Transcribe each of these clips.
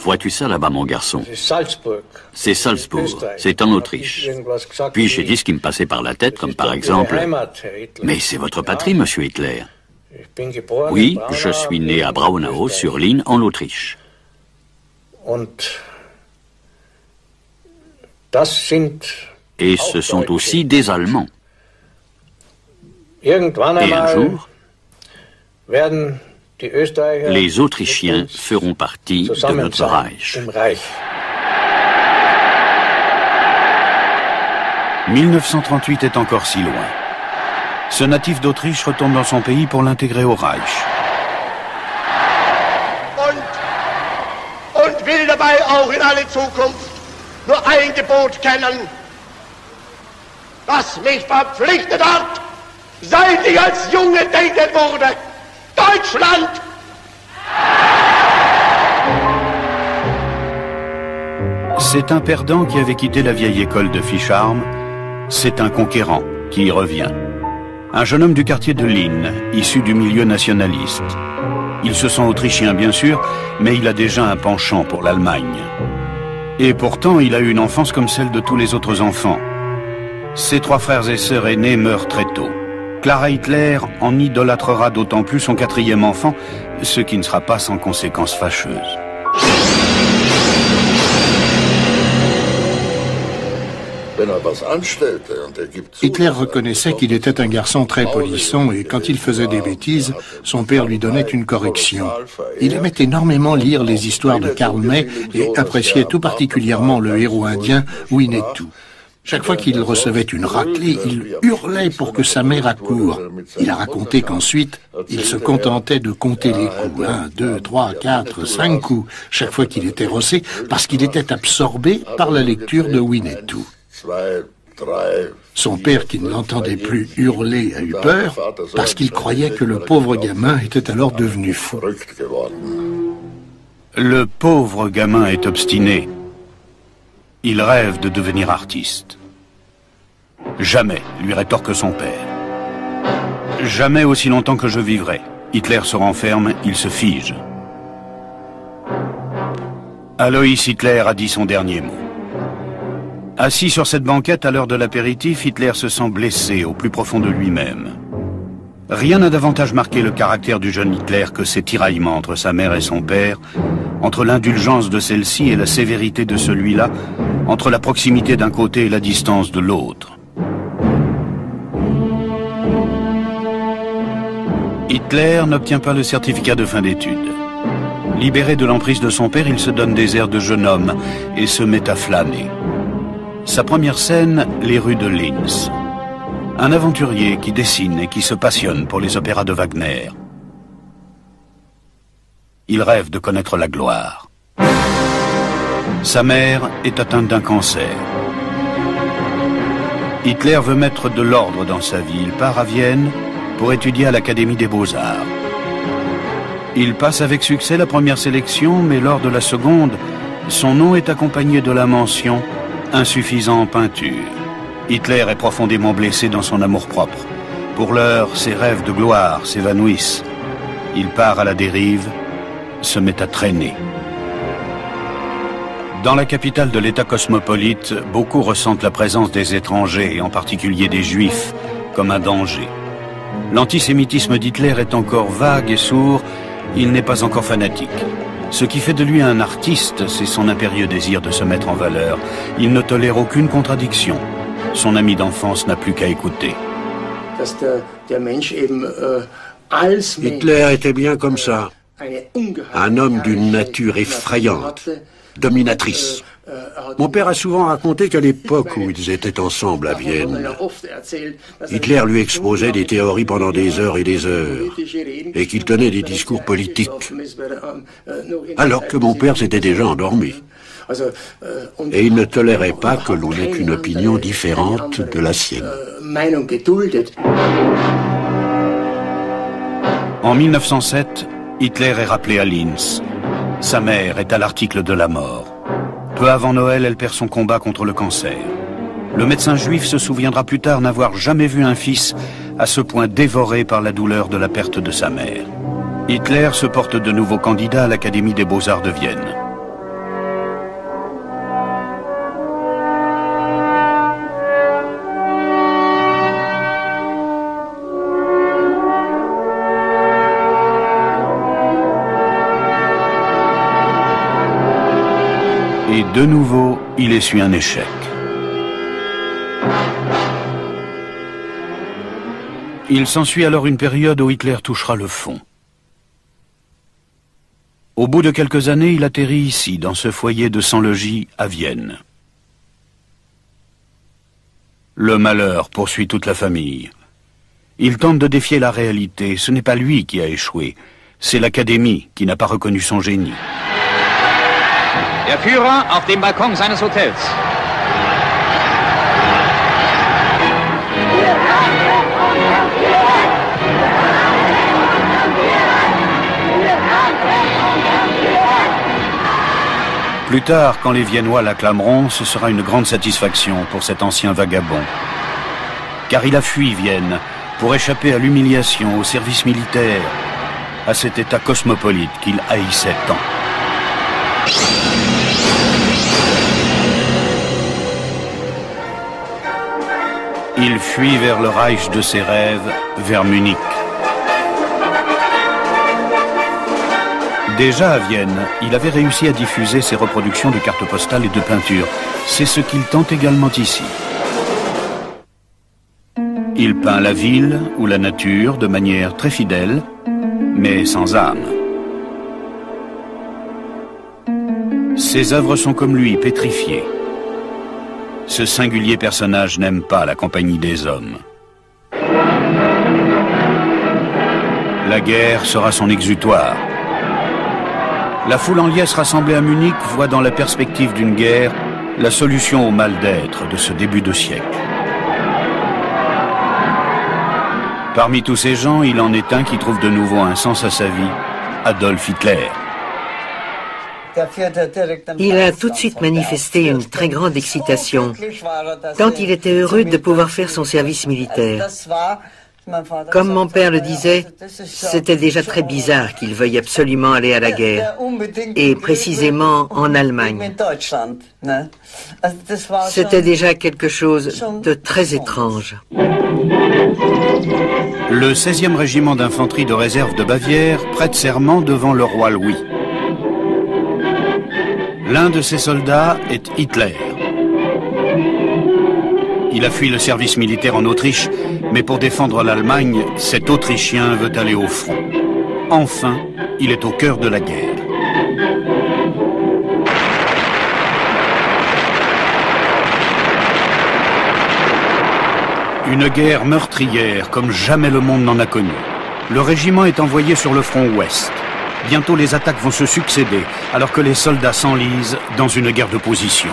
Vois-tu ça là-bas, mon garçon? C'est Salzbourg, c'est en Autriche. Puis j'ai dit ce qui me passait par la tête, comme par exemple... Mais c'est votre patrie, monsieur Hitler. Oui, je suis né à Braunau, sur l'Inn, en Autriche. Et ce sont aussi des Allemands. Et un jour, les Autrichiens feront partie de notre Reich. 1938 est encore si loin. Ce natif d'Autriche retourne dans son pays pour l'intégrer au Reich. Und will dabei auch in alle Zukunft nur ein Gebot kennen, das mich verpflichtet hat, seit ich als Junge denken wurde. Deutschland! C'est un perdant qui avait quitté la vieille école de Fischarm. C'est un conquérant qui y revient. Un jeune homme du quartier de Linn, issu du milieu nationaliste. Il se sent autrichien bien sûr, mais il a déjà un penchant pour l'Allemagne. Et pourtant, il a eu une enfance comme celle de tous les autres enfants. Ses 3 frères et sœurs aînés meurent très tôt. Clara Hitler en idolâtrera d'autant plus son 4e enfant, ce qui ne sera pas sans conséquences fâcheuses. Hitler reconnaissait qu'il était un garçon très polisson et quand il faisait des bêtises, son père lui donnait une correction. Il aimait énormément lire les histoires de Karl May et appréciait tout particulièrement le héros indien Winnetou. Chaque fois qu'il recevait une raclée, il hurlait pour que sa mère accourt. Il a raconté qu'ensuite, il se contentait de compter les coups. 1, 2, 3, 4, 5 coups, chaque fois qu'il était rossé, parce qu'il était absorbé par la lecture de Winnetou. Son père, qui ne l'entendait plus hurler, a eu peur, parce qu'il croyait que le pauvre gamin était alors devenu fou. Le pauvre gamin est obstiné. Il rêve de devenir artiste. Jamais, lui rétorque son père. Jamais aussi longtemps que je vivrai. Hitler se renferme, il se fige. Alois Hitler a dit son dernier mot. Assis sur cette banquette à l'heure de l'apéritif, Hitler se sent blessé au plus profond de lui-même. Rien n'a davantage marqué le caractère du jeune Hitler que ces tiraillements entre sa mère et son père, entre l'indulgence de celle-ci et la sévérité de celui-là, entre la proximité d'un côté et la distance de l'autre. Hitler n'obtient pas le certificat de fin d'études. Libéré de l'emprise de son père, il se donne des airs de jeune homme et se met à flâner. Sa première scène, les rues de Linz. Un aventurier qui dessine et qui se passionne pour les opéras de Wagner. Il rêve de connaître la gloire. Sa mère est atteinte d'un cancer. Hitler veut mettre de l'ordre dans sa vie. Il part à Vienne pour étudier à l'Académie des Beaux-Arts. Il passe avec succès la première sélection, mais lors de la seconde, son nom est accompagné de la mention « insuffisant en peinture ». Hitler est profondément blessé dans son amour-propre. Pour l'heure, ses rêves de gloire s'évanouissent. Il part à la dérive, se met à traîner. Dans la capitale de l'État cosmopolite, beaucoup ressentent la présence des étrangers, et en particulier des Juifs, comme un danger. L'antisémitisme d'Hitler est encore vague et sourd, il n'est pas encore fanatique. Ce qui fait de lui un artiste, c'est son impérieux désir de se mettre en valeur. Il ne tolère aucune contradiction. Son ami d'enfance n'a plus qu'à écouter. Hitler était bien comme ça. Un homme d'une nature effrayante, dominatrice. Mon père a souvent raconté qu'à l'époque où ils étaient ensemble à Vienne, Hitler lui exposait des théories pendant des heures et des heures, et qu'il tenait des discours politiques, alors que mon père s'était déjà endormi. Et il ne tolérait pas que l'on ait une opinion différente de la sienne. En 1907, Hitler est rappelé à Linz. Sa mère est à l'article de la mort. Peu avant Noël, elle perd son combat contre le cancer. Le médecin juif se souviendra plus tard n'avoir jamais vu un fils à ce point dévoré par la douleur de la perte de sa mère. Hitler se porte de nouveau candidat à l'Académie des Beaux-Arts de Vienne. Et de nouveau, il essuie un échec. Il s'ensuit alors une période où Hitler touchera le fond. Au bout de quelques années, il atterrit ici, dans ce foyer de sans-logis à Vienne. Le malheur poursuit toute la famille. Il tente de défier la réalité. Ce n'est pas lui qui a échoué, c'est l'Académie qui n'a pas reconnu son génie. Der Führer auf dem Balkon seines Hotels. Plus tard, quand les Viennois l'acclameront, ce sera une grande satisfaction pour cet ancien vagabond. Car il a fui Vienne pour échapper à l'humiliation, au service militaire, à cet état cosmopolite qu'il haïssait tant. Il fuit vers le Reich de ses rêves, vers Munich. Déjà à Vienne, il avait réussi à diffuser ses reproductions de cartes postales et de peintures. C'est ce qu'il tente également ici. Il peint la ville ou la nature de manière très fidèle, mais sans âme. Ses œuvres sont comme lui, pétrifiées. Ce singulier personnage n'aime pas la compagnie des hommes. La guerre sera son exutoire. La foule en liesse rassemblée à Munich voit dans la perspective d'une guerre la solution au mal d'être de ce début de siècle. Parmi tous ces gens, il en est un qui trouve de nouveau un sens à sa vie, Adolf Hitler. Il a tout de suite manifesté une très grande excitation, tant il était heureux de pouvoir faire son service militaire. Comme mon père le disait, c'était déjà très bizarre qu'il veuille absolument aller à la guerre, et précisément en Allemagne. C'était déjà quelque chose de très étrange. Le 16e régiment d'infanterie de réserve de Bavière prête serment devant le roi Louis. L'un de ses soldats est Hitler. Il a fui le service militaire en Autriche, mais pour défendre l'Allemagne, cet Autrichien veut aller au front. Enfin, il est au cœur de la guerre. Une guerre meurtrière comme jamais le monde n'en a connu. Le régiment est envoyé sur le front ouest. Bientôt les attaques vont se succéder, alors que les soldats s'enlisent dans une guerre de position.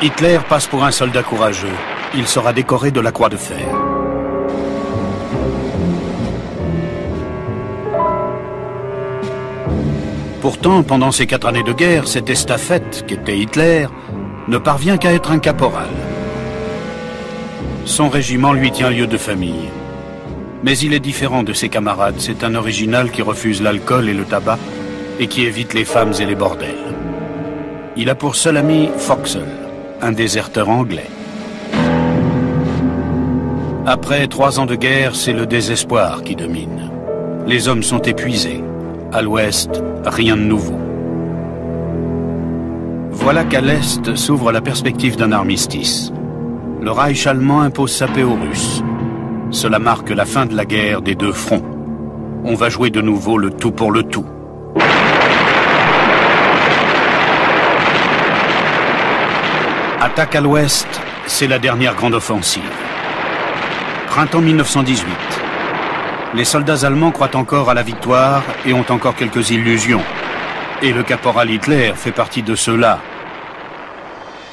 Hitler passe pour un soldat courageux. Il sera décoré de la Croix de Fer. Pourtant, pendant ces 4 années de guerre, cette estafette qu'était Hitler ne parvient qu'à être un caporal. Son régiment lui tient lieu de famille. Mais il est différent de ses camarades. C'est un original qui refuse l'alcool et le tabac et qui évite les femmes et les bordels. Il a pour seul ami Foxel, un déserteur anglais. Après 3 ans de guerre, c'est le désespoir qui domine. Les hommes sont épuisés. À l'ouest, rien de nouveau. Voilà qu'à l'est s'ouvre la perspective d'un armistice. Le Reich allemand impose sa paix aux Russes. Cela marque la fin de la guerre des 2 fronts. On va jouer de nouveau le tout pour le tout. Attaque à l'ouest, c'est la dernière grande offensive. Printemps 1918. Les soldats allemands croient encore à la victoire et ont encore quelques illusions. Et le caporal Hitler fait partie de ceux-là.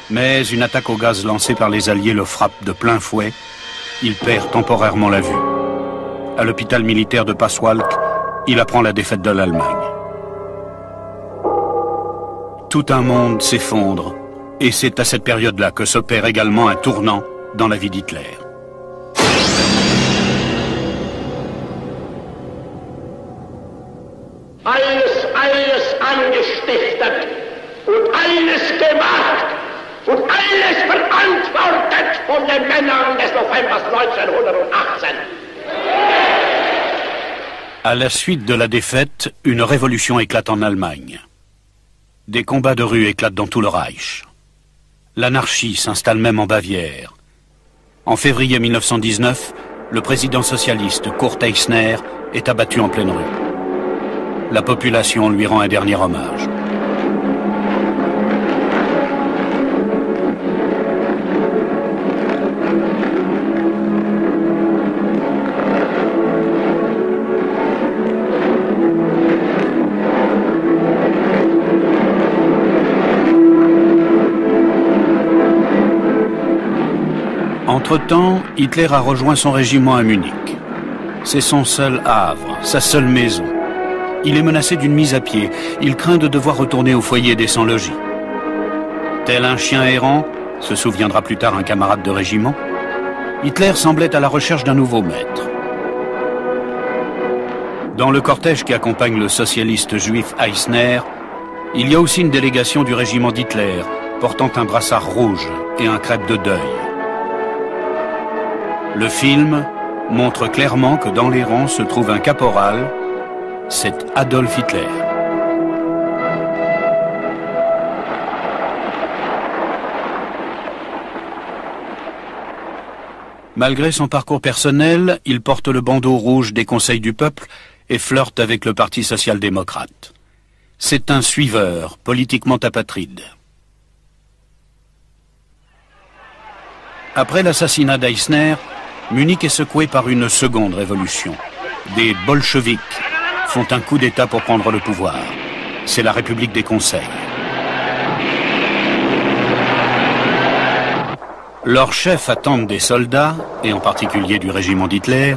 Mais une attaque au gaz lancée par les Alliés le frappe de plein fouet. Il perd temporairement la vue. À l'hôpital militaire de Paswalk, il apprend la défaite de l'Allemagne. Tout un monde s'effondre. Et c'est à cette période-là que s'opère également un tournant dans la vie d'Hitler. Alles angestiftet und alles gemacht und alles verantwortet von den Männern des Novembers 1918. À la suite de la défaite, une révolution éclate en Allemagne. Des combats de rue éclatent dans tout le Reich. L'anarchie s'installe même en Bavière. En février 1919, le président socialiste Kurt Eisner est abattu en pleine rue. La population lui rend un dernier hommage. Entre-temps, Hitler a rejoint son régiment à Munich. C'est son seul havre, sa seule maison. Il est menacé d'une mise à pied. Il craint de devoir retourner au foyer des sans-logis. Tel un chien errant, se souviendra plus tard un camarade de régiment, Hitler semblait à la recherche d'un nouveau maître. Dans le cortège qui accompagne le socialiste juif Eisner, il y a aussi une délégation du régiment d'Hitler, portant un brassard rouge et un crêpe de deuil. Le film montre clairement que dans les rangs se trouve un caporal, c'est Adolf Hitler. Malgré son parcours personnel, il porte le bandeau rouge des conseils du peuple et flirte avec le Parti social-démocrate. C'est un suiveur, politiquement apatride. Après l'assassinat d'Eisner, Munich est secoué par une seconde révolution. Des bolcheviks font un coup d'État pour prendre le pouvoir. C'est la République des conseils. Leurs chefs attendent des soldats, et en particulier du régiment d'Hitler,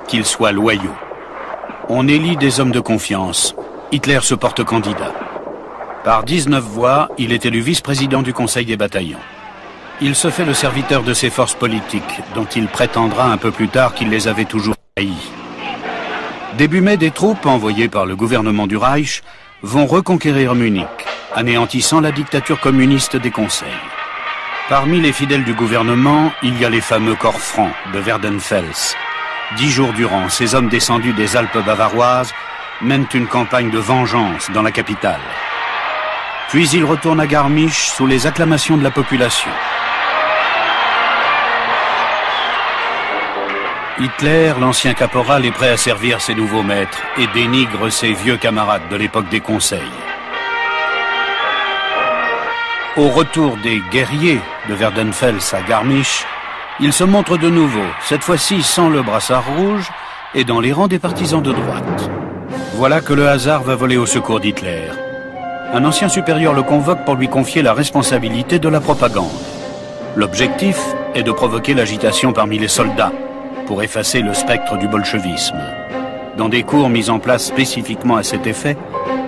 qu'ils soient loyaux. On élit des hommes de confiance. Hitler se porte candidat. Par 19 voix, il est élu vice-président du Conseil des bataillons. Il se fait le serviteur de ses forces politiques, dont il prétendra un peu plus tard qu'il les avait toujours haïs. Début mai, des troupes envoyées par le gouvernement du Reich vont reconquérir Munich, anéantissant la dictature communiste des conseils. Parmi les fidèles du gouvernement, il y a les fameux corps francs de Werdenfels. 10 jours durant, ces hommes descendus des Alpes bavaroises mènent une campagne de vengeance dans la capitale. Puis ils retournent à Garmisch sous les acclamations de la population. Hitler, l'ancien caporal, est prêt à servir ses nouveaux maîtres et dénigre ses vieux camarades de l'époque des conseils. Au retour des guerriers de Werdenfels à Garmisch, il se montre de nouveau, cette fois-ci sans le brassard rouge et dans les rangs des partisans de droite. Voilà que le hasard va voler au secours d'Hitler. Un ancien supérieur le convoque pour lui confier la responsabilité de la propagande. L'objectif est de provoquer l'agitation parmi les soldats pour effacer le spectre du bolchevisme. Dans des cours mis en place spécifiquement à cet effet,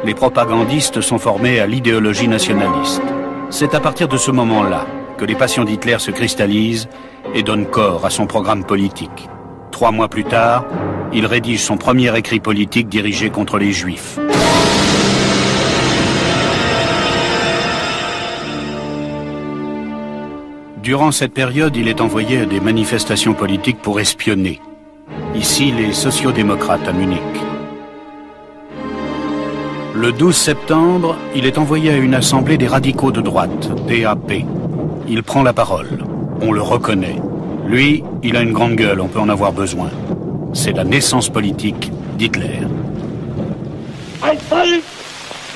les propagandistes sont formés à l'idéologie nationaliste. C'est à partir de ce moment-là que les passions d'Hitler se cristallisent et donnent corps à son programme politique. 3 mois plus tard, il rédige son premier écrit politique dirigé contre les Juifs. Durant cette période, il est envoyé à des manifestations politiques pour espionner. Ici, les sociodémocrates à Munich. Le 12 septembre, il est envoyé à une assemblée des radicaux de droite, DAP. Il prend la parole. On le reconnaît. Lui, il a une grande gueule, on peut en avoir besoin. C'est la naissance politique d'Hitler. Ein Volk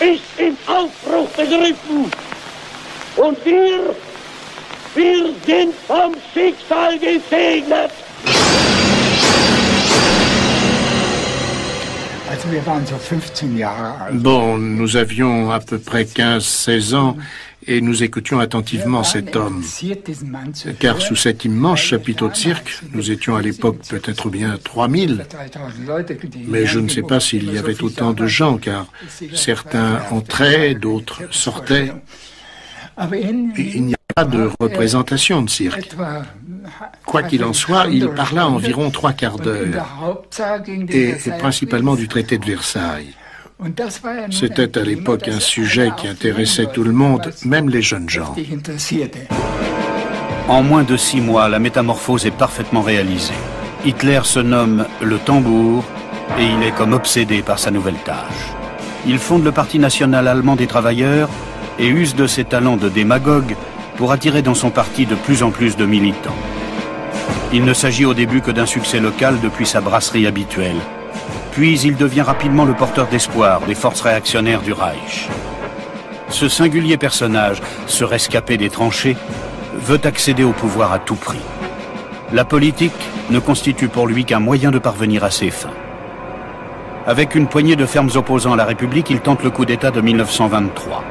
ist in Aufbruch begriffen. Und wir sind vom Schicksal gesegnet. Bon, nous avions à peu près 15-16 ans et nous écoutions attentivement cet homme. Car sous cet immense chapiteau de cirque, nous étions à l'époque peut-être bien 3000. Mais je ne sais pas s'il y avait autant de gens, car certains entraient, d'autres sortaient. Et il n'y pas de représentation de cirque. Quoi qu'il en soit, il parla environ 3/4 d'heure, et principalement du traité de Versailles. C'était à l'époque un sujet qui intéressait tout le monde, même les jeunes gens. En moins de 6 mois, la métamorphose est parfaitement réalisée. Hitler se nomme le tambour et il est comme obsédé par sa nouvelle tâche. Il fonde le Parti national allemand des travailleurs et use de ses talents de démagogue pour attirer dans son parti de plus en plus de militants. Il ne s'agit au début que d'un succès local depuis sa brasserie habituelle. Puis il devient rapidement le porteur d'espoir des forces réactionnaires du Reich. Ce singulier personnage, ce rescapé des tranchées, veut accéder au pouvoir à tout prix. La politique ne constitue pour lui qu'un moyen de parvenir à ses fins. Avec une poignée de fermes opposants à la République, il tente le coup d'État de 1923.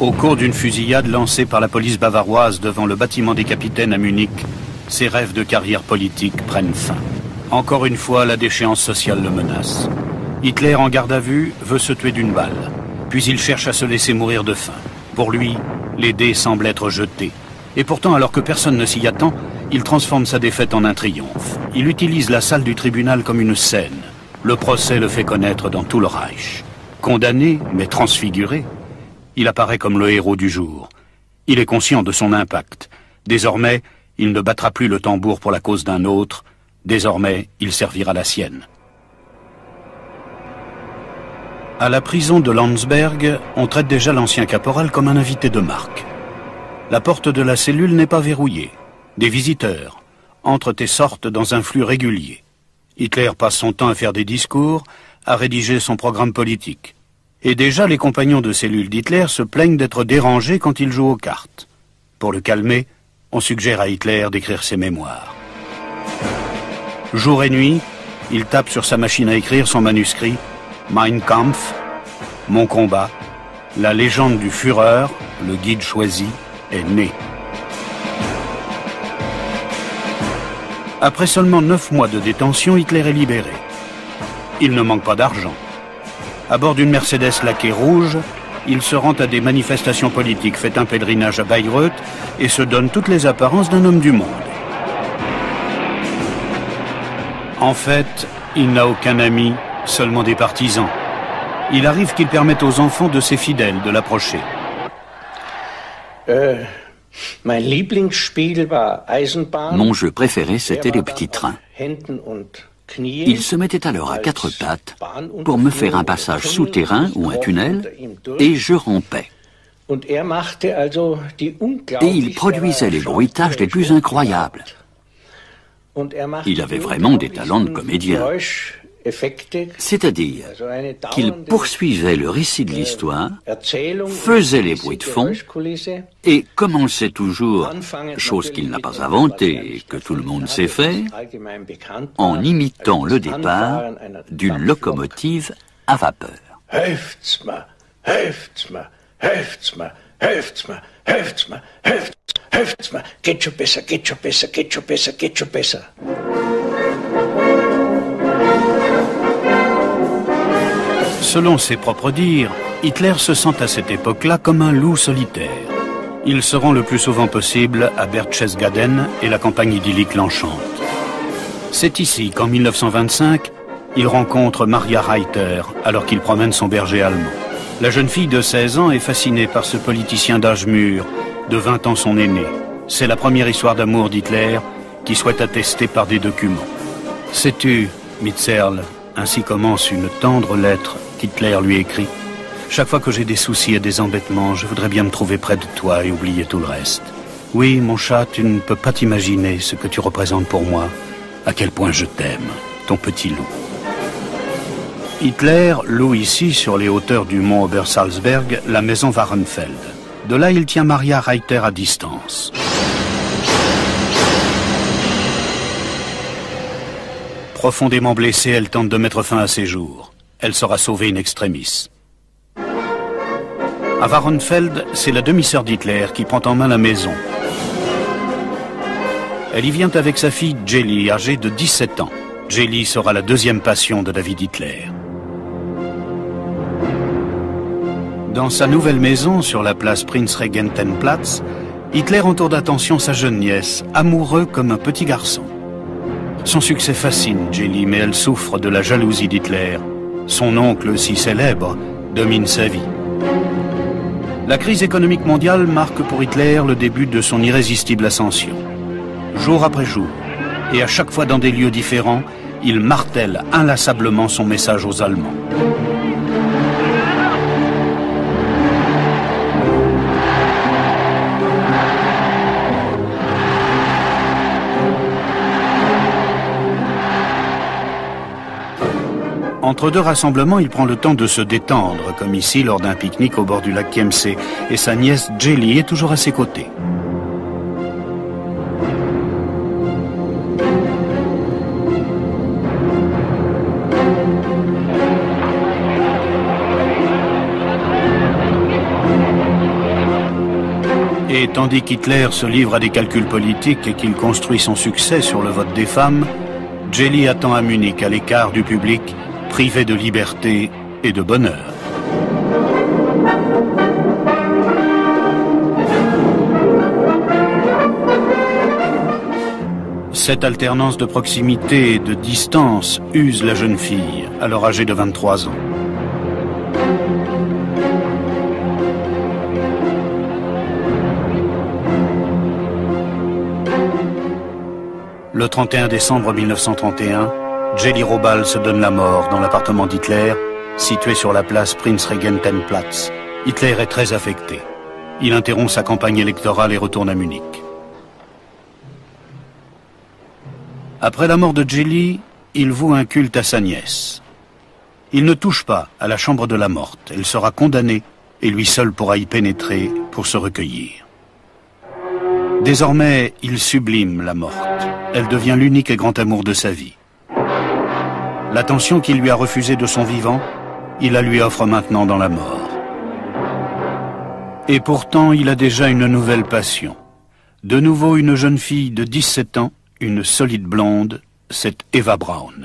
Au cours d'une fusillade lancée par la police bavaroise devant le bâtiment des capitaines à Munich, ses rêves de carrière politique prennent fin. Encore une fois, la déchéance sociale le menace. Hitler, en garde à vue, veut se tuer d'une balle. Puis il cherche à se laisser mourir de faim. Pour lui, les dés semblent être jetés. Et pourtant, alors que personne ne s'y attend, il transforme sa défaite en un triomphe. Il utilise la salle du tribunal comme une scène. Le procès le fait connaître dans tout le Reich. Condamné, mais transfiguré, il apparaît comme le héros du jour. Il est conscient de son impact. Désormais, il ne battra plus le tambour pour la cause d'un autre. Désormais, il servira la sienne. À la prison de Landsberg, on traite déjà l'ancien caporal comme un invité de marque. La porte de la cellule n'est pas verrouillée. Des visiteurs entrent et sortent dans un flux régulier. Hitler passe son temps à faire des discours, à rédiger son programme politique. Et déjà, les compagnons de cellule d'Hitler se plaignent d'être dérangés quand il joue aux cartes. Pour le calmer, on suggère à Hitler d'écrire ses mémoires. Jour et nuit, il tape sur sa machine à écrire son manuscrit « Mein Kampf », « Mon combat », la légende du Führer, le guide choisi, est née. Après seulement 9 mois de détention, Hitler est libéré. Il ne manque pas d'argent. À bord d'une Mercedes laquée rouge, il se rend à des manifestations politiques, fait un pèlerinage à Bayreuth et se donne toutes les apparences d'un homme du monde. En fait, il n'a aucun ami, seulement des partisans. Il arrive qu'il permette aux enfants de ses fidèles de l'approcher. Mon jeu préféré, c'était les petits trains. Il se mettait alors à 4 pattes pour me faire un passage souterrain ou un tunnel, et je rampais. Et il produisait les bruitages les plus incroyables. Il avait vraiment des talents de comédien. C'est-à-dire qu'il poursuivait le récit de l'histoire, faisait les bruits de fond et commençait toujours, chose qu'il n'a pas inventée et que tout le monde sait faire, en imitant le départ d'une locomotive à vapeur. Selon ses propres dires, Hitler se sent à cette époque-là comme un loup solitaire. Il se rend le plus souvent possible à Berchtesgaden et la campagne idyllique l'enchante. C'est ici qu'en 1925, il rencontre Maria Reiter alors qu'il promène son berger allemand. La jeune fille de 16 ans est fascinée par ce politicien d'âge mûr, de 20 ans son aîné. C'est la première histoire d'amour d'Hitler qui souhaite attester par des documents. Sais-tu, Mitzerl, ainsi commence une tendre lettre qu'Hitler lui écrit. Chaque fois que j'ai des soucis et des embêtements, je voudrais bien me trouver près de toi et oublier tout le reste. Oui, mon chat, tu ne peux pas t'imaginer ce que tu représentes pour moi, à quel point je t'aime, ton petit loup. Hitler loue ici, sur les hauteurs du mont Obersalzberg, la maison Wahrenfeld. De là, il tient Maria Reiter à distance. Profondément blessée, elle tente de mettre fin à ses jours. Elle sera sauvée in extremis. À Wahrenfeld, c'est la demi-sœur d'Hitler qui prend en main la maison. Elle y vient avec sa fille Jelly, âgée de 17 ans. Jelly sera la deuxième passion de la vie d'Hitler. Dans sa nouvelle maison sur la place Prinzregentenplatz, Hitler entoure d'attention sa jeune nièce, amoureux comme un petit garçon. Son succès fascine Geli, mais elle souffre de la jalousie d'Hitler. Son oncle, si célèbre, domine sa vie. La crise économique mondiale marque pour Hitler le début de son irrésistible ascension. Jour après jour, et à chaque fois dans des lieux différents, il martèle inlassablement son message aux Allemands. Entre deux rassemblements, il prend le temps de se détendre, comme ici lors d'un pique-nique au bord du lac Chiemsee, et sa nièce Geli est toujours à ses côtés. Et tandis qu'Hitler se livre à des calculs politiques et qu'il construit son succès sur le vote des femmes, Geli attend à Munich, à l'écart du public, privé de liberté et de bonheur. Cette alternance de proximité et de distance use la jeune fille, alors âgée de 23 ans. Le 31 décembre 1931, Geli Raubal se donne la mort dans l'appartement d'Hitler, situé sur la place Prinzregentenplatz. Hitler est très affecté. Il interrompt sa campagne électorale et retourne à Munich. Après la mort de Geli, il voue un culte à sa nièce. Il ne touche pas à la chambre de la morte. Elle sera condamnée et lui seul pourra y pénétrer pour se recueillir. Désormais, il sublime la morte. Elle devient l'unique et grand amour de sa vie. L'attention qu'il lui a refusée de son vivant, il la lui offre maintenant dans la mort. Et pourtant, il a déjà une nouvelle passion. De nouveau une jeune fille de 17 ans, une solide blonde, c'est Eva Braun.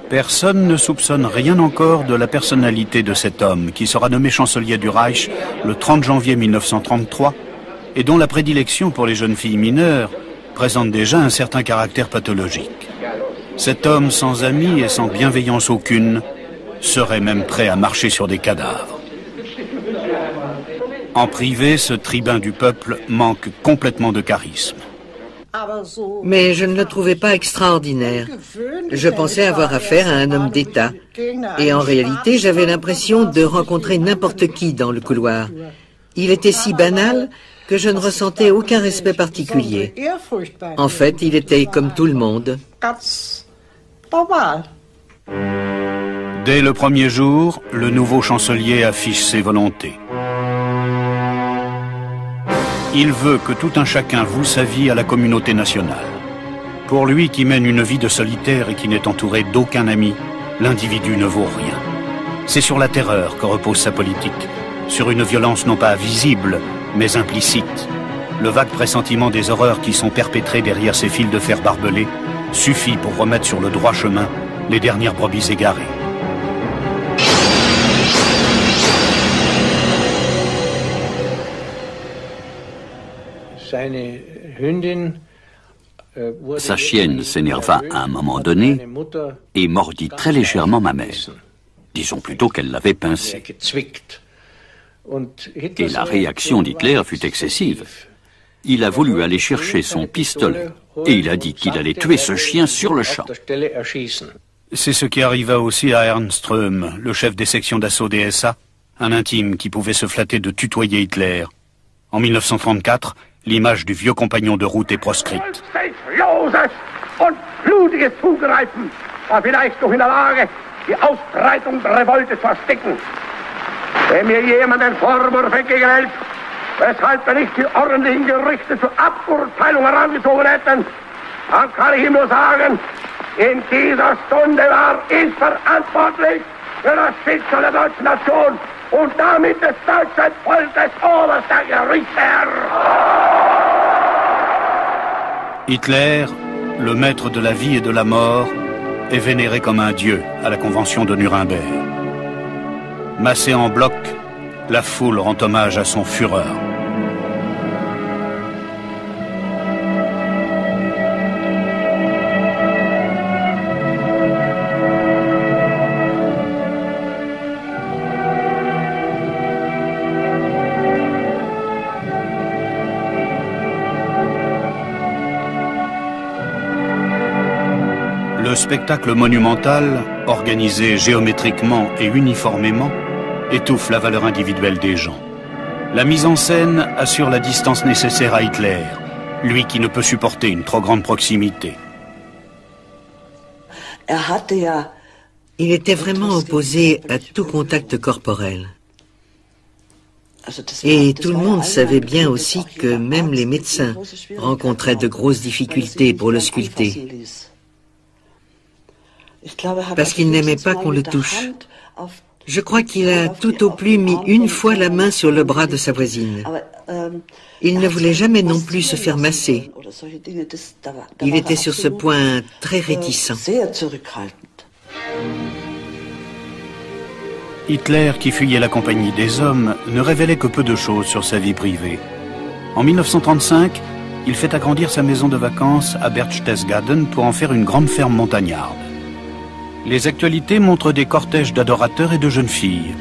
Personne ne soupçonne rien encore de la personnalité de cet homme qui sera nommé chancelier du Reich le 30 janvier 1933 et dont la prédilection pour les jeunes filles mineures présente déjà un certain caractère pathologique. Cet homme sans amis et sans bienveillance aucune serait même prêt à marcher sur des cadavres. En privé, ce tribun du peuple manque complètement de charisme. Mais je ne le trouvais pas extraordinaire. Je pensais avoir affaire à un homme d'État. Et en réalité, j'avais l'impression de rencontrer n'importe qui dans le couloir. Il était si banal que je ne ressentais aucun respect particulier. En fait, il était comme tout le monde. Dès le premier jour, le nouveau chancelier affiche ses volontés. Il veut que tout un chacun voue sa vie à la communauté nationale. Pour lui qui mène une vie de solitaire et qui n'est entouré d'aucun ami, l'individu ne vaut rien. C'est sur la terreur que repose sa politique, sur une violence non pas visible, mais implicite. Le vague pressentiment des horreurs qui sont perpétrées derrière ces fils de fer barbelés suffit pour remettre sur le droit chemin les dernières brebis égarées. Sa chienne s'énerva à un moment donné et mordit très légèrement ma mère. Disons plutôt qu'elle l'avait pincée. Et la réaction d'Hitler fut excessive. Il a voulu aller chercher son pistolet et il a dit qu'il allait tuer ce chien sur le champ. C'est ce qui arriva aussi à Ernst Röhm, le chef des sections d'assaut des SA, un intime qui pouvait se flatter de tutoyer Hitler. En 1934, l'image du vieux compagnon de route est proscrite. Und blutiges Zugreifen war vielleicht noch in der Lage, die Ausbreitung der Revolte zu ersticken. Wenn mir jemand den Vorwurf entgegenhält, weshalb wir nicht die ordentlichen Gerichte zur Aburteilung herangezogen hätten, dann kann ich ihm nur sagen, in dieser Stunde war ich verantwortlich für das Schicksal der deutschen Nation und damit des deutschen Volkes oberster Gerichtsherr. Hitler, le maître de la vie et de la mort, est vénéré comme un dieu à la Convention de Nuremberg. Massé en bloc, la foule rend hommage à son Führer. Le spectacle monumental, organisé géométriquement et uniformément, étouffe la valeur individuelle des gens. La mise en scène assure la distance nécessaire à Hitler, lui qui ne peut supporter une trop grande proximité. Il était vraiment opposé à tout contact corporel. Et tout le monde savait bien aussi que même les médecins rencontraient de grosses difficultés pour le sculpter. Parce qu'il n'aimait pas qu'on le touche. Je crois qu'il a tout au plus mis une fois la main sur le bras de sa voisine. Il ne voulait jamais non plus se faire masser. Il était sur ce point très réticent. Hitler, qui fuyait la compagnie des hommes, ne révélait que peu de choses sur sa vie privée. En 1935, il fait agrandir sa maison de vacances à Berchtesgaden pour en faire une grande ferme montagnarde. Les actualités montrent des cortèges d'adorateurs et de jeunes filles.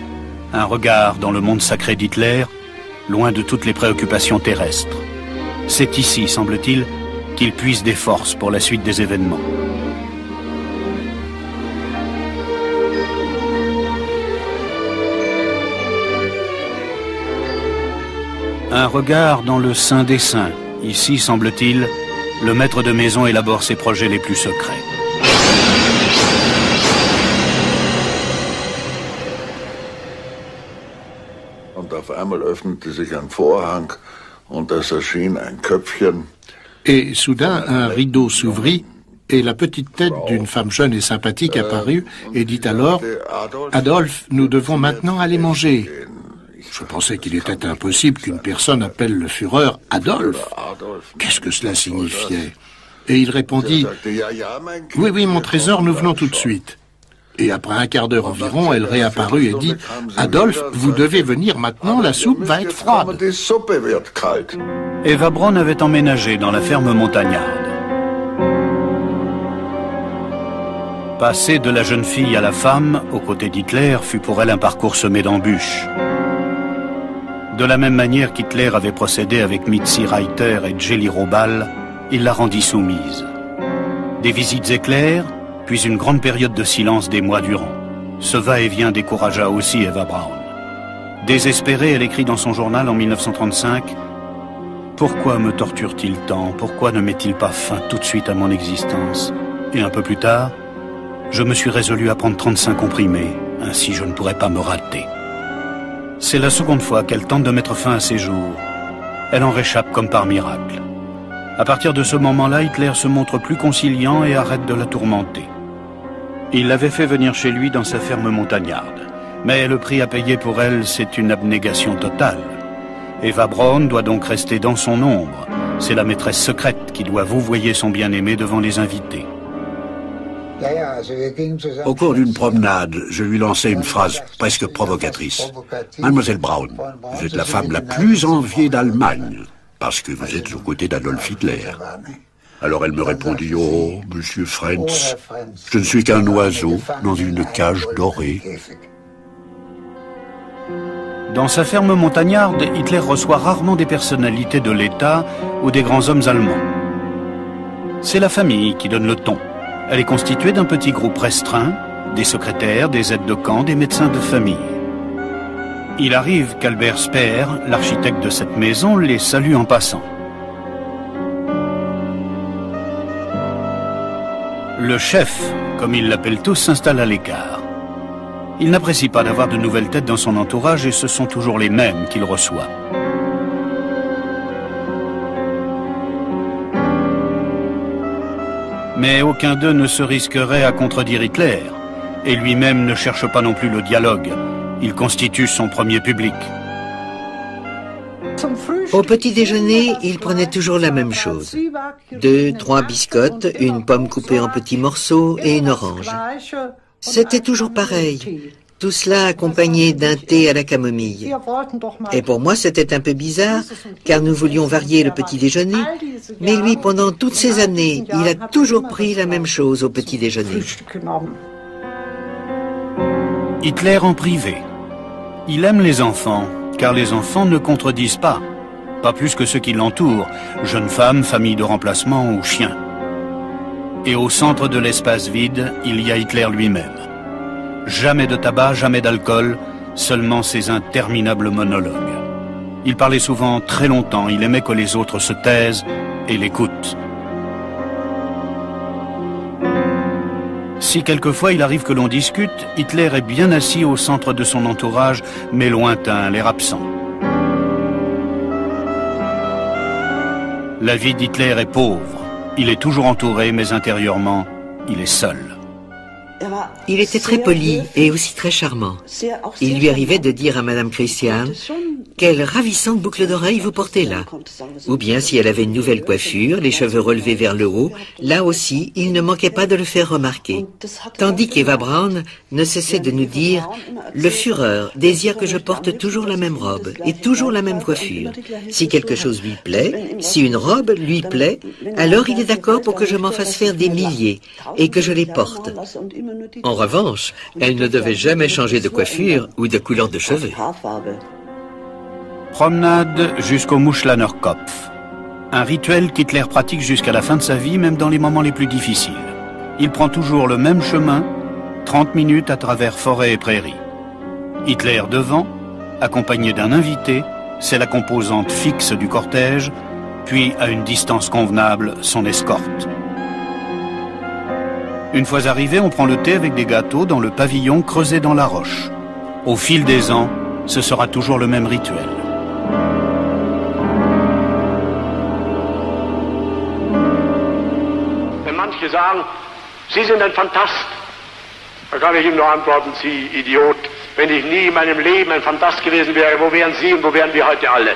Un regard dans le monde sacré d'Hitler, loin de toutes les préoccupations terrestres. C'est ici, semble-t-il, qu'il puise des forces pour la suite des événements. Un regard dans le Saint des Saints. Ici, semble-t-il, le maître de maison élabore ses projets les plus secrets. Et soudain, un rideau s'ouvrit et la petite tête d'une femme jeune et sympathique apparut et dit alors « Adolphe, nous devons maintenant aller manger ». Je pensais qu'il était impossible qu'une personne appelle le Führer Adolphe. Qu'est-ce que cela signifiait? Et il répondit « Oui, oui, mon trésor, nous venons tout de suite ». Et après un quart d'heure environ, elle réapparut et dit « Adolphe, vous devez venir maintenant, la soupe va être froide. » Eva Braun avait emménagé dans la ferme montagnarde. Passer de la jeune fille à la femme, aux côtés d'Hitler, fut pour elle un parcours semé d'embûches. De la même manière qu'Hitler avait procédé avec Mitzi Reiter et Jelly Robal, il la rendit soumise. Des visites éclairs, puis une grande période de silence des mois durant. Ce va-et-vient découragea aussi Eva Braun. Désespérée, elle écrit dans son journal en 1935 « Pourquoi me torture-t-il tant? Pourquoi ne met-il pas fin tout de suite à mon existence ?» Et un peu plus tard, « Je me suis résolu à prendre 35 comprimés, ainsi je ne pourrais pas me rater. » C'est la seconde fois qu'elle tente de mettre fin à ses jours. Elle en réchappe comme par miracle. À partir de ce moment-là, Hitler se montre plus conciliant et arrête de la tourmenter. Il l'avait fait venir chez lui dans sa ferme montagnarde. Mais le prix à payer pour elle, c'est une abnégation totale. Eva Braun doit donc rester dans son ombre. C'est la maîtresse secrète qui doit vouvoyer son bien-aimé devant les invités. Au cours d'une promenade, je lui lançai une phrase presque provocatrice. « Mademoiselle Braun, vous êtes la femme la plus enviée d'Allemagne, parce que vous êtes aux côtés d'Adolf Hitler. » Alors elle me répondit « Oh, monsieur Frenz, je ne suis qu'un oiseau dans une cage dorée. » Dans sa ferme montagnarde, Hitler reçoit rarement des personnalités de l'État ou des grands hommes allemands. C'est la famille qui donne le ton. Elle est constituée d'un petit groupe restreint, des secrétaires, des aides de camp, des médecins de famille. Il arrive qu'Albert Speer, l'architecte de cette maison, les salue en passant. Le chef, comme ils l'appellent tous, s'installe à l'écart. Il n'apprécie pas d'avoir de nouvelles têtes dans son entourage et ce sont toujours les mêmes qu'il reçoit. Mais aucun d'eux ne se risquerait à contredire Hitler. Et lui-même ne cherche pas non plus le dialogue. Il constitue son premier public. Au petit déjeuner, il prenait toujours la même chose. 2, 3 biscottes, une pomme coupée en petits morceaux et une orange. C'était toujours pareil. Tout cela accompagné d'un thé à la camomille. Et pour moi, c'était un peu bizarre, car nous voulions varier le petit déjeuner. Mais lui, pendant toutes ces années, il a toujours pris la même chose au petit déjeuner. Hitler en privé. Il aime les enfants, car les enfants ne contredisent pas. Pas plus que ceux qui l'entourent, jeunes femmes, familles de remplacement ou chiens. Et au centre de l'espace vide, il y a Hitler lui-même. Jamais de tabac, jamais d'alcool, seulement ces interminables monologues. Il parlait souvent très longtemps, il aimait que les autres se taisent et l'écoutent. Si quelquefois il arrive que l'on discute, Hitler est bien assis au centre de son entourage, mais lointain, l'air absent. La vie d'Hitler est pauvre. Il est toujours entouré, mais intérieurement, il est seul. Il était très poli et aussi très charmant. Il lui arrivait de dire à Madame Christiane « Quelle ravissante boucle d'oreille vous portez là !» Ou bien si elle avait une nouvelle coiffure, les cheveux relevés vers le haut, là aussi, il ne manquait pas de le faire remarquer. Tandis qu'Eva Braun ne cessait de nous dire « Le Führer désire que je porte toujours la même robe et toujours la même coiffure. Si quelque chose lui plaît, si une robe lui plaît, alors il est d'accord pour que je m'en fasse faire des milliers et que je les porte. » En revanche, elle ne devait jamais changer de coiffure ou de couleur de cheveux. Promenade jusqu'au Muschlaner Kopf. Un rituel qu'Hitler pratique jusqu'à la fin de sa vie, même dans les moments les plus difficiles. Il prend toujours le même chemin, 30 minutes à travers forêts et prairies. Hitler devant, accompagné d'un invité, c'est la composante fixe du cortège, puis à une distance convenable, son escorte. Une fois arrivé, on prend le thé avec des gâteaux dans le pavillon creusé dans la roche. Au fil des ans, ce sera toujours le même rituel. Wenn manche sagen, Sie sind ein Phantast, dann kann ich ihm nur antworten, Sie Idiot. Wenn ich nie in meinem Leben ein Phantast gewesen wäre, wo wären Sie und wo wären wir heute alle?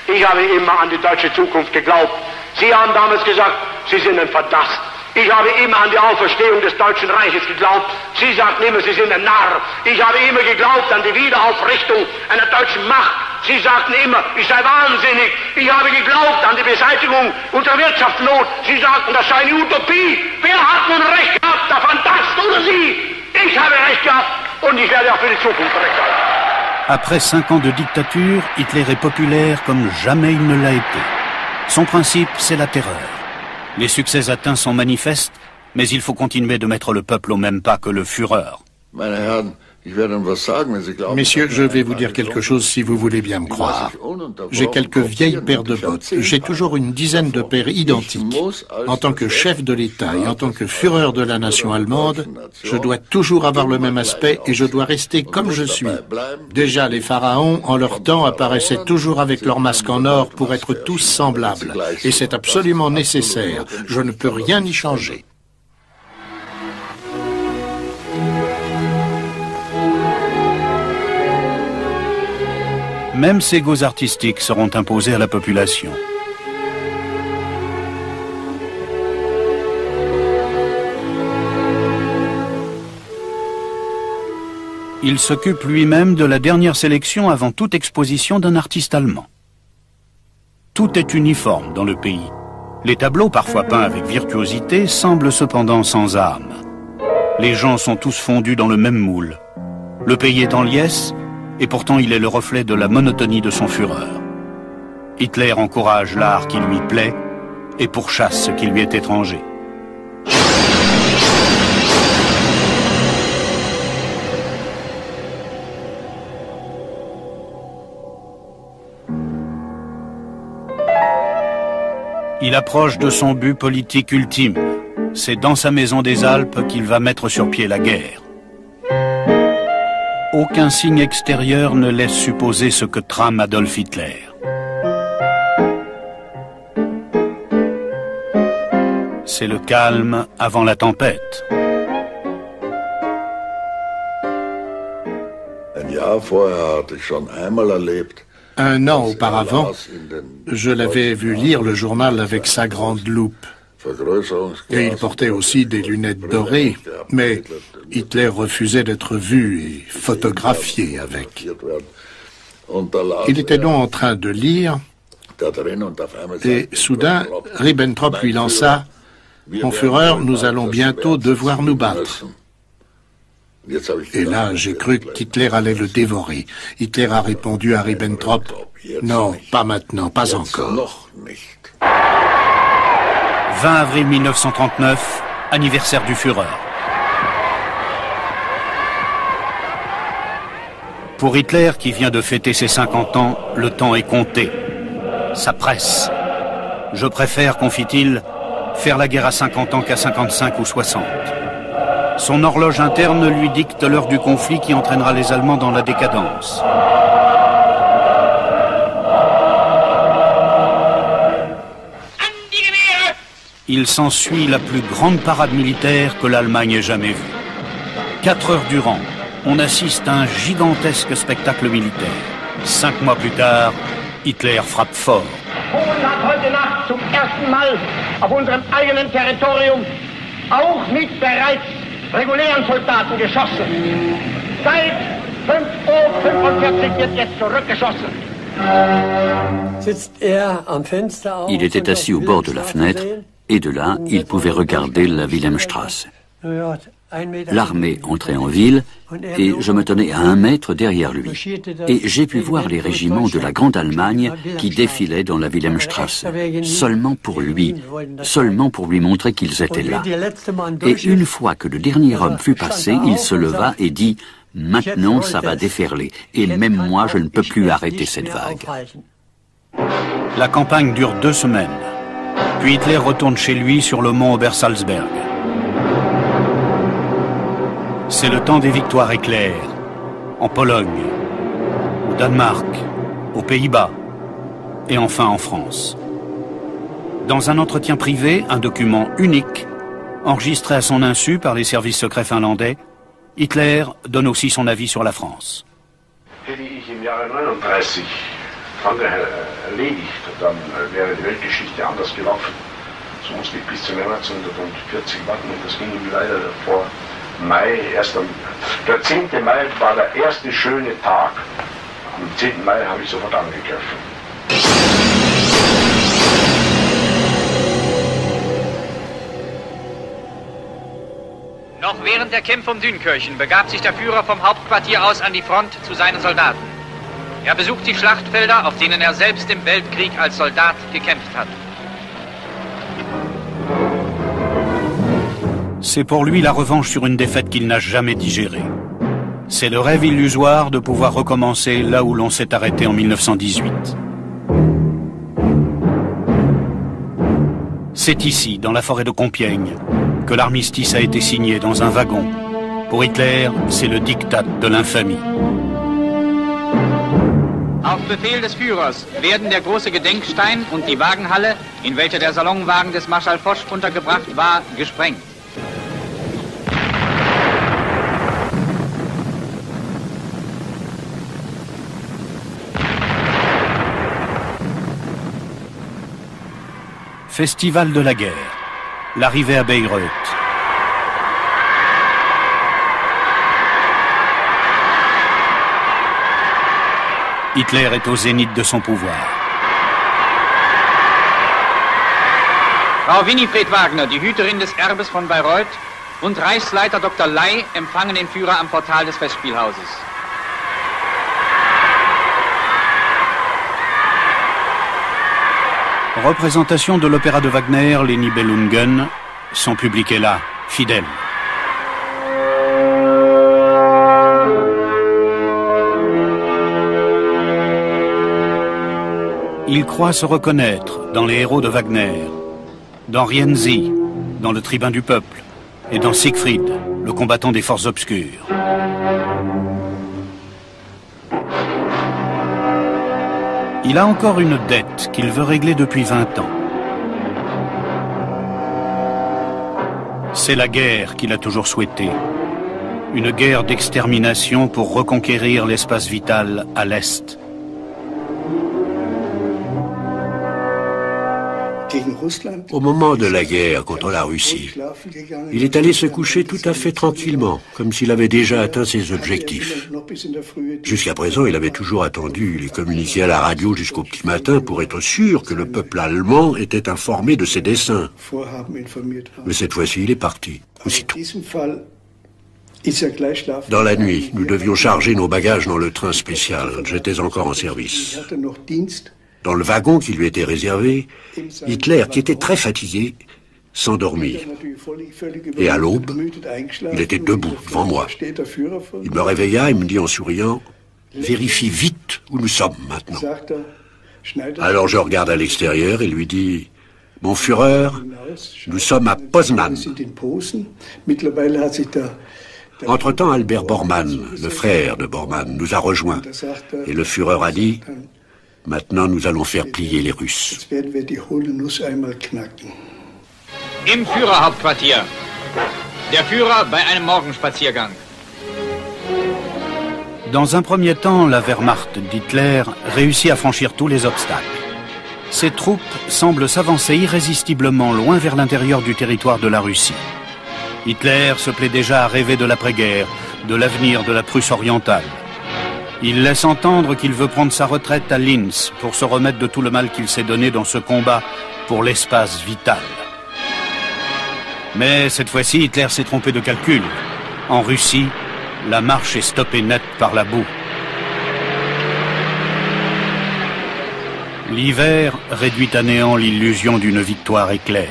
Ich habe immer an die deutsche Zukunft geglaubt. Sie haben damals gesagt, Sie sind ein Phantast. Ich habe immer an die Auferstehung des Deutschen Reiches geglaubt. Sie sagten immer, Sie sind ein Narr. Ich habe immer geglaubt an die Wiederaufrichtung einer deutschen Macht. Sie sagten immer, ich sei wahnsinnig. Ich habe geglaubt an die Beseitigung unserer Wirtschaftsnot. Sie sagten, das sei eine Utopie. Wer hat nun recht gehabt, der Phantast oder Sie? Ich habe recht gehabt und ich werde auch für die Zukunft recht haben. Après 5 ans de dictature, Hitler est populaire comme jamais il ne l'a été. Son principe, c'est la terreur. Les succès atteints sont manifestes, mais il faut continuer de mettre le peuple au même pas que le Führer. Messieurs, je vais vous dire quelque chose si vous voulez bien me croire. J'ai quelques vieilles paires de bottes. J'ai toujours une dizaine de paires identiques. En tant que chef de l'État et en tant que Führer de la nation allemande, je dois toujours avoir le même aspect et je dois rester comme je suis. Déjà, les pharaons, en leur temps, apparaissaient toujours avec leur masque en or pour être tous semblables. Et c'est absolument nécessaire. Je ne peux rien y changer. Même ces goûts artistiques seront imposés à la population. Il s'occupe lui-même de la dernière sélection avant toute exposition d'un artiste allemand. Tout est uniforme dans le pays. Les tableaux, parfois peints avec virtuosité, semblent cependant sans âme. Les gens sont tous fondus dans le même moule. Le pays est en liesse, et pourtant il est le reflet de la monotonie de son Führer. Hitler encourage l'art qui lui plaît et pourchasse ce qui lui est étranger. Il approche de son but politique ultime. C'est dans sa maison des Alpes qu'il va mettre sur pied la guerre. Aucun signe extérieur ne laisse supposer ce que trame Adolf Hitler. C'est le calme avant la tempête. Un an auparavant, je l'avais vu lire le journal avec sa grande loupe. Et il portait aussi des lunettes dorées, mais Hitler refusait d'être vu et photographié avec. Il était donc en train de lire, et soudain, Ribbentrop lui lança « Mon Führer, nous allons bientôt devoir nous battre ». Et là, j'ai cru qu'Hitler allait le dévorer. Hitler a répondu à Ribbentrop « Non, pas maintenant, pas encore ». 20 avril 1939, anniversaire du Führer. Pour Hitler, qui vient de fêter ses 50 ans, le temps est compté. Ça presse. Je préfère, confie-t-il, faire la guerre à 50 ans qu'à 55 ou 60. Son horloge interne lui dicte l'heure du conflit qui entraînera les Allemands dans la décadence. Il s'ensuit la plus grande parade militaire que l'Allemagne ait jamais vue. 4 heures durant, on assiste à un gigantesque spectacle militaire. 5 mois plus tard, Hitler frappe fort. Polen hat heute Nacht zum ersten Mal auf unserem eigenen Territorium auch mit bereits regulären Soldaten geschossen. Seit 5:45 Uhr wird jetzt zurückgeschossen. Il était assis au bord de la fenêtre et de là, il pouvait regarder la Wilhelmstrasse. L'armée entrait en ville et je me tenais à 1 mètre derrière lui. Et j'ai pu voir les régiments de la Grande Allemagne qui défilaient dans la Wilhelmstrasse, seulement pour lui montrer qu'ils étaient là. Et une fois que le dernier homme fut passé, il se leva et dit « Maintenant, ça va déferler, et même moi, je ne peux plus arrêter cette vague. » La campagne dure 2 semaines. Puis Hitler retourne chez lui sur le mont Obersalzberg. C'est le temps des victoires éclairs, en Pologne, au Danemark, aux Pays-Bas et enfin en France. Dans un entretien privé, un document unique, enregistré à son insu par les services secrets finlandais, Hitler donne aussi son avis sur la France. Hätte ich im Jahre 39 andere erledigt, dann wäre die Weltgeschichte anders gelaufen. So musste ich bis zum 1940 warten und das ging leider vor Mai, der 10. Mai war der erste schöne Tag. Am 10. Mai habe ich sofort angegriffen. Noch während der Kämpfe um Dünkirchen begab sich der Führer vom Hauptquartier aus an die Front zu seinen Soldaten. Er besucht die Schlachtfelder, auf denen er selbst im Weltkrieg als Soldat gekämpft hat. C'est pour lui la revanche sur une défaite qu'il n'a jamais digérée. C'est le rêve illusoire de pouvoir recommencer là où l'on s'est arrêté en 1918. C'est ici, dans la forêt de Compiègne, que l'armistice a été signé dans un wagon. Pour Hitler, c'est le diktat de l'infamie. Auf Befehl des Führers werden der große Gedenkstein und die Wagenhalle, in welcher der Salonwagen des Marschall Foch untergebracht war, gesprengt. Festival de la guerre. L'arrivée à Bayreuth. Hitler est au zénith de son pouvoir. Frau Winifred Wagner, die Hüterin des Erbes von Bayreuth, und Reichsleiter Dr. Ley empfangen den Führer am Portal des Festspielhauses. Représentation de l'opéra de Wagner, Les Nibelungen, son public est là, fidèle. Il croit se reconnaître dans les héros de Wagner, dans Rienzi, dans le tribun du peuple, et dans Siegfried, le combattant des forces obscures. Il a encore une dette qu'il veut régler depuis 20 ans. C'est la guerre qu'il a toujours souhaitée. Une guerre d'extermination pour reconquérir l'espace vital à l'Est. Au moment de la guerre contre la Russie, il est allé se coucher tout à fait tranquillement, comme s'il avait déjà atteint ses objectifs. Jusqu'à présent, il avait toujours attendu les communiqués à la radio jusqu'au petit matin pour être sûr que le peuple allemand était informé de ses desseins. Mais cette fois-ci, il est parti, aussitôt. Dans la nuit, nous devions charger nos bagages dans le train spécial. J'étais encore en service. Dans le wagon qui lui était réservé, Hitler, qui était très fatigué, s'endormit. Et à l'aube, il était debout devant moi. Il me réveilla et me dit en souriant, « Vérifie vite où nous sommes maintenant. » Alors je regarde à l'extérieur et lui dis, « Mon Führer, nous sommes à Poznan. » Entre-temps, Albert Bormann, le frère de Bormann, nous a rejoints. Et le Führer a dit, maintenant nous allons faire plier les Russes. Im Führerhauptquartier. Der Führer bei einem Morgenspaziergang. Dans un premier temps, la Wehrmacht d'Hitler réussit à franchir tous les obstacles. Ses troupes semblent s'avancer irrésistiblement loin vers l'intérieur du territoire de la Russie. Hitler se plaît déjà à rêver de l'après-guerre, de l'avenir de la Prusse orientale. Il laisse entendre qu'il veut prendre sa retraite à Linz pour se remettre de tout le mal qu'il s'est donné dans ce combat pour l'espace vital. Mais cette fois-ci, Hitler s'est trompé de calcul. En Russie, la marche est stoppée net par la boue. L'hiver réduit à néant l'illusion d'une victoire éclair.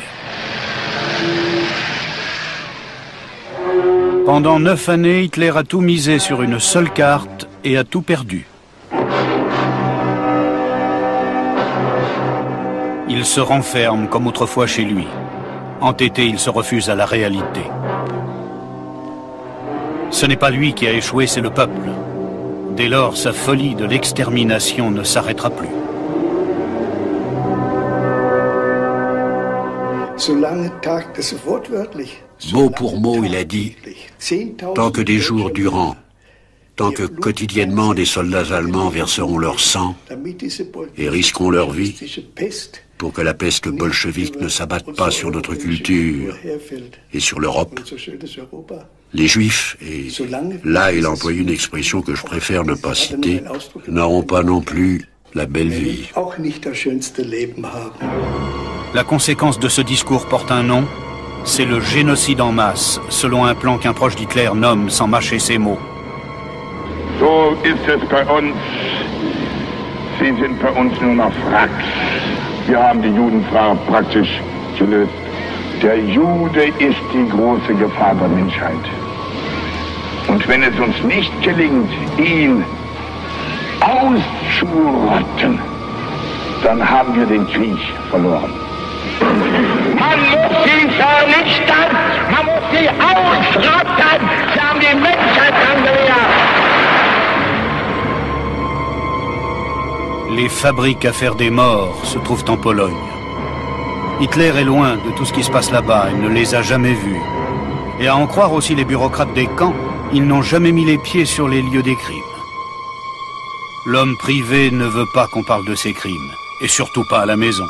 Pendant 9 années, Hitler a tout misé sur une seule carte et a tout perdu. Il se renferme comme autrefois chez lui. Entêté, il se refuse à la réalité. Ce n'est pas lui qui a échoué, c'est le peuple. Dès lors, sa folie de l'extermination ne s'arrêtera plus. Mot pour mot, il a dit, tant que des jours durant, tant que quotidiennement des soldats allemands verseront leur sang et risqueront leur vie pour que la peste bolchevique ne s'abatte pas sur notre culture et sur l'Europe, les Juifs, et là il emploie une expression que je préfère ne pas citer, n'auront pas non plus la belle vie. La conséquence de ce discours porte un nom, c'est le génocide en masse, selon un plan qu'un proche d'Hitler nomme sans mâcher ses mots. So ist es bei uns. Sie sind bei uns nur noch Wracks. Wir haben die Judenfrage praktisch gelöst. Der Jude ist die große Gefahr der Menschheit. Und wenn es uns nicht gelingt, ihn auszurotten, dann haben wir den Krieg verloren. Man muss sie vernichten, man muss sie ausrotten. Sie haben die Menschheit angehört. Les fabriques à faire des morts se trouvent en Pologne. Hitler est loin de tout ce qui se passe là-bas, il ne les a jamais vus. Et à en croire aussi les bureaucrates des camps, ils n'ont jamais mis les pieds sur les lieux des crimes. L'homme privé ne veut pas qu'on parle de ses crimes, et surtout pas à la maison.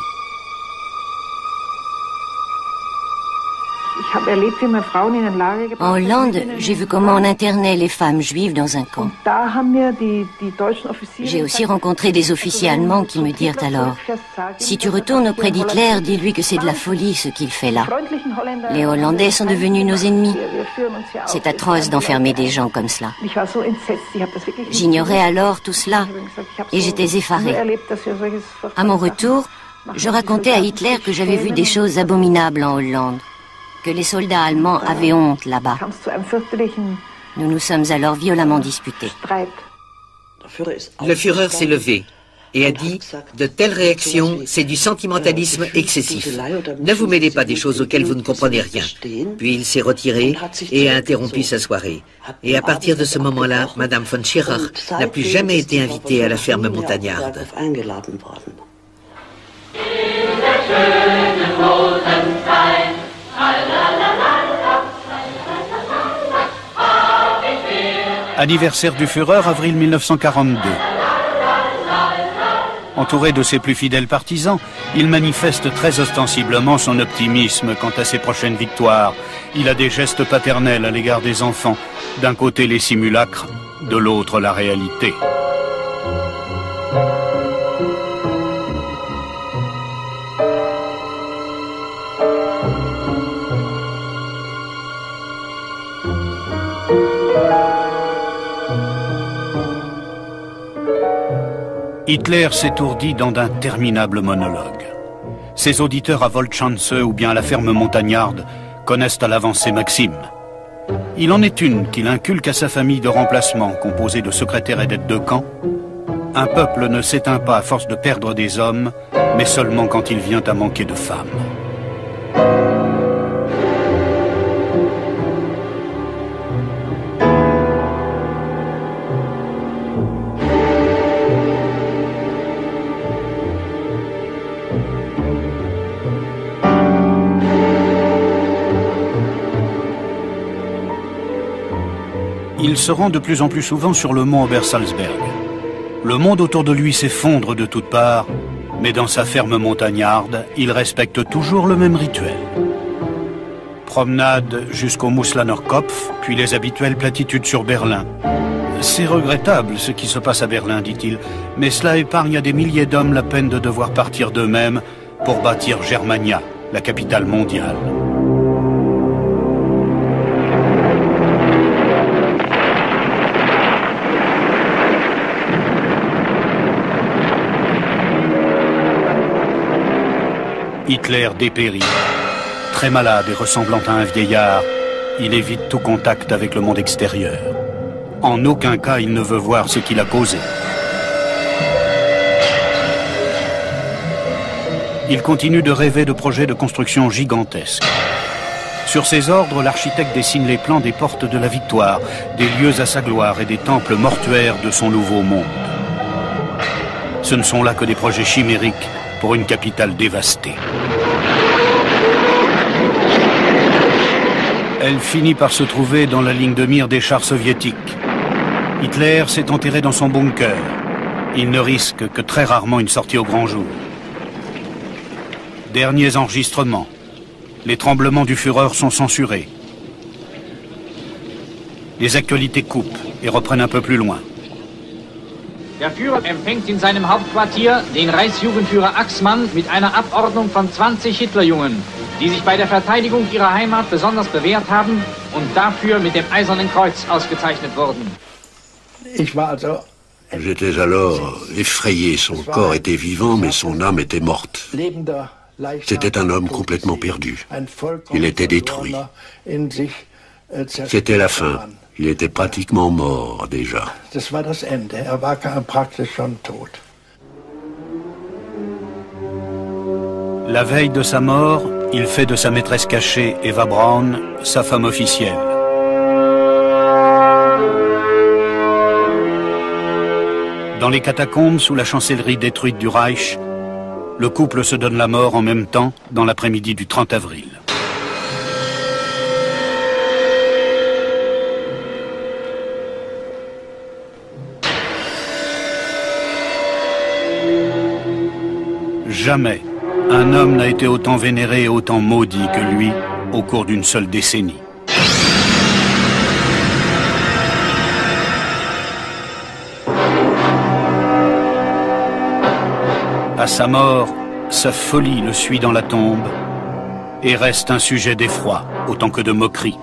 En Hollande, j'ai vu comment on internait les femmes juives dans un camp. J'ai aussi rencontré des officiers allemands qui me dirent alors « Si tu retournes auprès d'Hitler, dis-lui que c'est de la folie ce qu'il fait là. Les Hollandais sont devenus nos ennemis. C'est atroce d'enfermer des gens comme cela. » J'ignorais alors tout cela et j'étais effarée. À mon retour, je racontais à Hitler que j'avais vu des choses abominables en Hollande, que les soldats allemands avaient honte là-bas. Nous nous sommes alors violemment disputés. Le Führer s'est levé et a dit « De telles réactions, c'est du sentimentalisme excessif. Ne vous mêlez pas des choses auxquelles vous ne comprenez rien. » Puis il s'est retiré et a interrompu sa soirée. Et à partir de ce moment-là, Madame von Schirach n'a plus jamais été invitée à la ferme montagnarde. Anniversaire du Führer, avril 1942. Entouré de ses plus fidèles partisans, il manifeste très ostensiblement son optimisme quant à ses prochaines victoires. Il a des gestes paternels à l'égard des enfants. D'un côté les simulacres, de l'autre la réalité. Hitler s'étourdit dans d'interminables monologues. Ses auditeurs à Woltschanze ou bien à la ferme montagnarde connaissent à l'avance ses maximes. Il en est une qu'il inculque à sa famille de remplacement, composée de secrétaires et d'aides de camp. Un peuple ne s'éteint pas à force de perdre des hommes, mais seulement quand il vient à manquer de femmes. Il se rend de plus en plus souvent sur le mont Obersalzberg. Le monde autour de lui s'effondre de toutes parts, mais dans sa ferme montagnarde, il respecte toujours le même rituel. Promenade jusqu'au Muslanerkopf, puis les habituelles platitudes sur Berlin. C'est regrettable ce qui se passe à Berlin, dit-il, mais cela épargne à des milliers d'hommes la peine de devoir partir d'eux-mêmes pour bâtir Germania, la capitale mondiale. Hitler dépérit. Très malade et ressemblant à un vieillard, il évite tout contact avec le monde extérieur. En aucun cas il ne veut voir ce qu'il a causé. Il continue de rêver de projets de construction gigantesques. Sur ses ordres, l'architecte dessine les plans des portes de la victoire, des lieux à sa gloire et des temples mortuaires de son nouveau monde. Ce ne sont là que des projets chimériques pour une capitale dévastée. Elle finit par se trouver dans la ligne de mire des chars soviétiques. Hitler s'est enterré dans son bunker. Il ne risque que très rarement une sortie au grand jour. Derniers enregistrements. Les tremblements du Führer sont censurés. Les actualités coupent et reprennent un peu plus loin. Der Führer empfängt in seinem Hauptquartier den Reichsjugendführer Axmann mit einer Abordnung von 20 Hitlerjungen, die sich bei der Verteidigung ihrer Heimat besonders bewährt haben und dafür mit dem Eisernen Kreuz ausgezeichnet wurden. J'étais alors effrayé. Son corps était vivant, mais son âme était morte. C'était un homme complètement perdu. Il était détruit. C'était la fin. Il était pratiquement mort déjà. La veille de sa mort, il fait de sa maîtresse cachée, Eva Braun, sa femme officielle. Dans les catacombes, sous la chancellerie détruite du Reich, le couple se donne la mort en même temps, dans l'après-midi du 30 avril. Jamais un homme n'a été autant vénéré et autant maudit que lui au cours d'une seule décennie. À sa mort, sa folie le suit dans la tombe et reste un sujet d'effroi autant que de moquerie.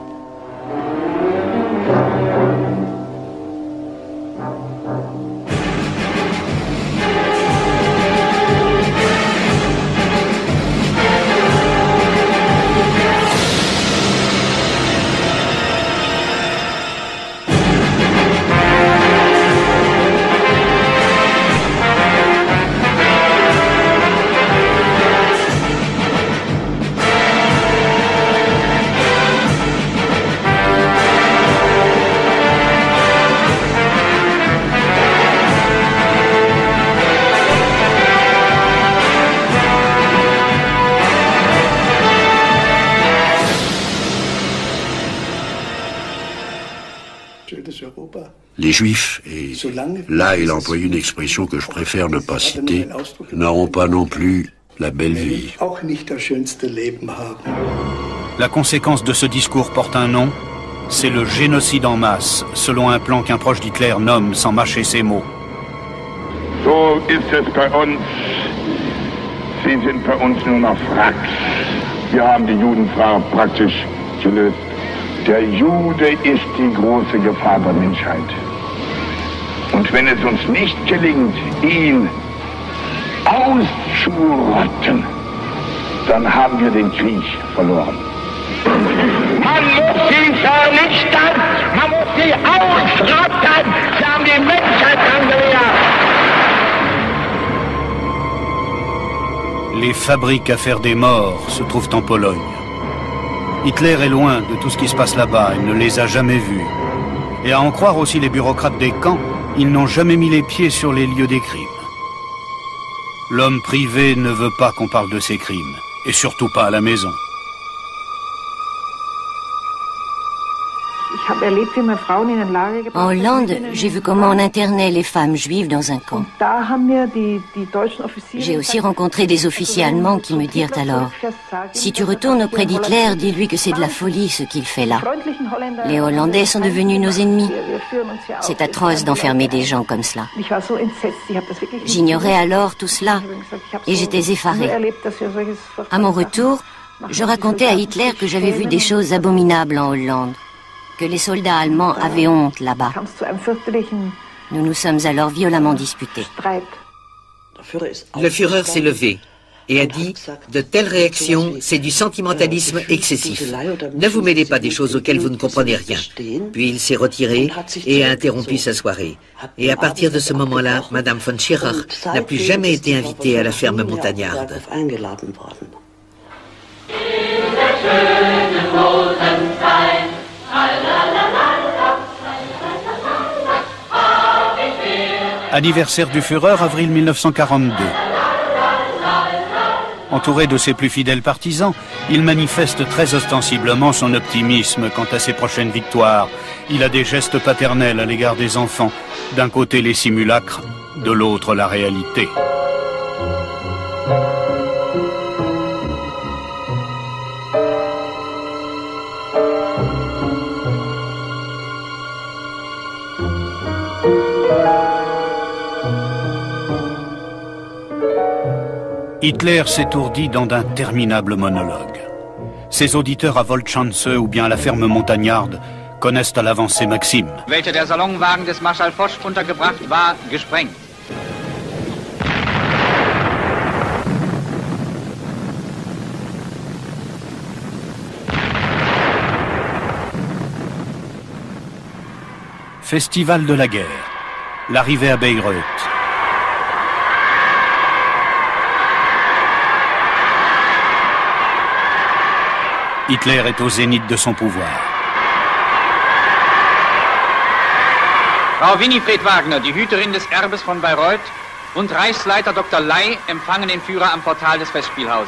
Les Juifs, et là il a employé une expression que je préfère ne pas citer, n'auront pas non plus la belle vie. La conséquence de ce discours porte un nom, c'est le génocide en masse, selon un plan qu'un proche d'Hitler nomme sans mâcher ses mots. So ist es bei uns. Sie sind bei uns nur noch Wracks. Wir haben die Judenfrage praktisch gelöst. Der Jude ist die große Gefahr der Menschheit. Und wenn es uns nicht gelingt, ihn auszurotten, dann haben wir den Krieg verloren. Man muss sie vernichten, man muss sie ausrotten. Sie haben die Menschheit angelehrt. Les fabriques à faire des morts se trouvent en Pologne. Hitler est loin de tout ce qui se passe là-bas, il ne les a jamais vus. Et à en croire aussi les bureaucrates des camps, ils n'ont jamais mis les pieds sur les lieux des crimes. L'homme privé ne veut pas qu'on parle de ses crimes, et surtout pas à la maison. En Hollande, j'ai vu comment on internait les femmes juives dans un camp. J'ai aussi rencontré des officiers allemands qui me dirent alors « Si tu retournes auprès d'Hitler, dis-lui que c'est de la folie ce qu'il fait là. Les Hollandais sont devenus nos ennemis. C'est atroce d'enfermer des gens comme cela. » J'ignorais alors tout cela et j'étais effarée. À mon retour, je racontais à Hitler que j'avais vu des choses abominables en Hollande, que les soldats allemands avaient honte là-bas. Nous nous sommes alors violemment disputés. Le Führer s'est levé et a dit « De telles réactions, c'est du sentimentalisme excessif. Ne vous mêlez pas des choses auxquelles vous ne comprenez rien. » Puis il s'est retiré et a interrompu sa soirée. Et à partir de ce moment-là, Madame von Schirach n'a plus jamais été invitée à la ferme montagnarde. Anniversaire du Führer, avril 1942. Entouré de ses plus fidèles partisans, il manifeste très ostensiblement son optimisme quant à ses prochaines victoires. Il a des gestes paternels à l'égard des enfants. D'un côté les simulacres, de l'autre la réalité. Hitler s'étourdit dans d'interminables monologues. Ses auditeurs à Woltschanze ou bien à la ferme montagnarde connaissent à l'avance ces maximes. Welche der Salonwagen des Marschall Foch untergebracht war, gesprengt. Festival de la guerre. L'arrivée à Bayreuth. Hitler est au zénith de son pouvoir. Frau Winifred Wagner, die Hüterin des Erbes von Bayreuth, und Reichsleiter Dr. Ley empfangen den Führer am Portal des Festspielhauses.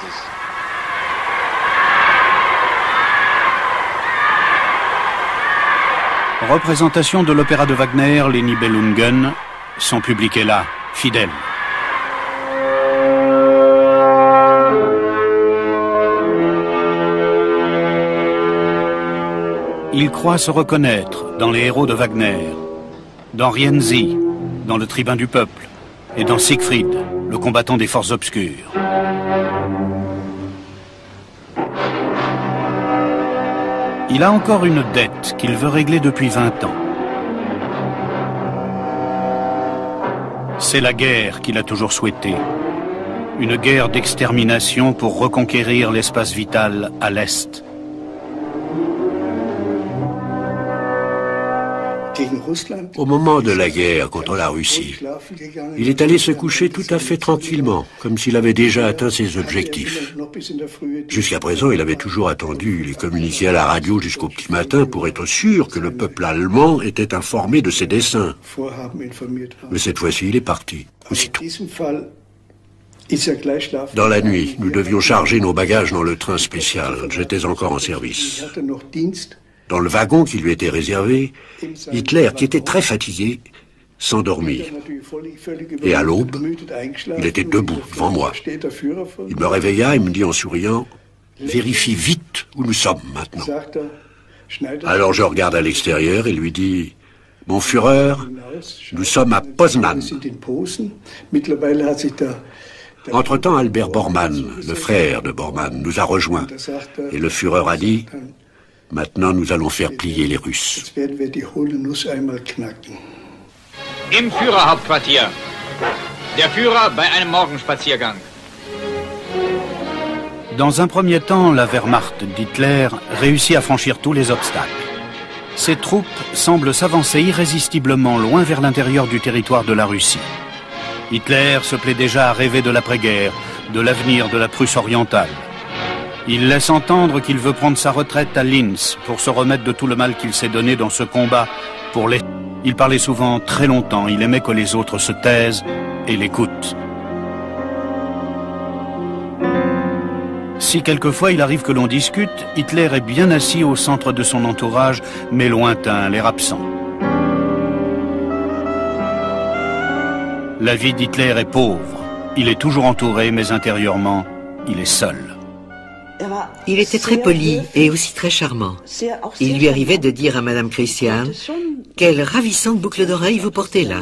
Représentation de l'opéra de Wagner, Les Nibelungen. Son public est là, fidèle. Il croit se reconnaître dans les héros de Wagner, dans Rienzi, dans le tribun du peuple, et dans Siegfried, le combattant des forces obscures. Il a encore une dette qu'il veut régler depuis 20 ans. C'est la guerre qu'il a toujours souhaitée. Une guerre d'extermination pour reconquérir l'espace vital à l'Est. Au moment de la guerre contre la Russie, il est allé se coucher tout à fait tranquillement, comme s'il avait déjà atteint ses objectifs. Jusqu'à présent, il avait toujours attendu les communiqués à la radio jusqu'au petit matin pour être sûr que le peuple allemand était informé de ses desseins. Mais cette fois-ci, il est parti, aussitôt. Dans la nuit, nous devions charger nos bagages dans le train spécial. J'étais encore en service. Dans le wagon qui lui était réservé, Hitler, qui était très fatigué, s'endormit. Et à l'aube, il était debout devant moi. Il me réveilla et me dit en souriant, « Vérifie vite où nous sommes maintenant. » Alors je regarde à l'extérieur et lui dis, « Mon Führer, nous sommes à Poznan. » Entre-temps, Albert Bormann, le frère de Bormann, nous a rejoints. Et le Führer a dit, « Maintenant nous allons faire plier les Russes. » Im Führerhauptquartier. Der Führer bei einem Morgenspaziergang. Dans un premier temps, la Wehrmacht d'Hitler réussit à franchir tous les obstacles. Ses troupes semblent s'avancer irrésistiblement loin vers l'intérieur du territoire de la Russie. Hitler se plaît déjà à rêver de l'après-guerre, de l'avenir de la Prusse orientale. Il laisse entendre qu'il veut prendre sa retraite à Linz pour se remettre de tout le mal qu'il s'est donné dans ce combat pour les... Il parlait souvent très longtemps, il aimait que les autres se taisent et l'écoutent. Si quelquefois il arrive que l'on discute, Hitler est bien assis au centre de son entourage, mais lointain, l'air absent. La vie d'Hitler est pauvre. Il est toujours entouré, mais intérieurement, il est seul. Il était très poli et aussi très charmant. Il lui arrivait de dire à Madame Christian « Quelle ravissante boucle d'oreille vous portez là !»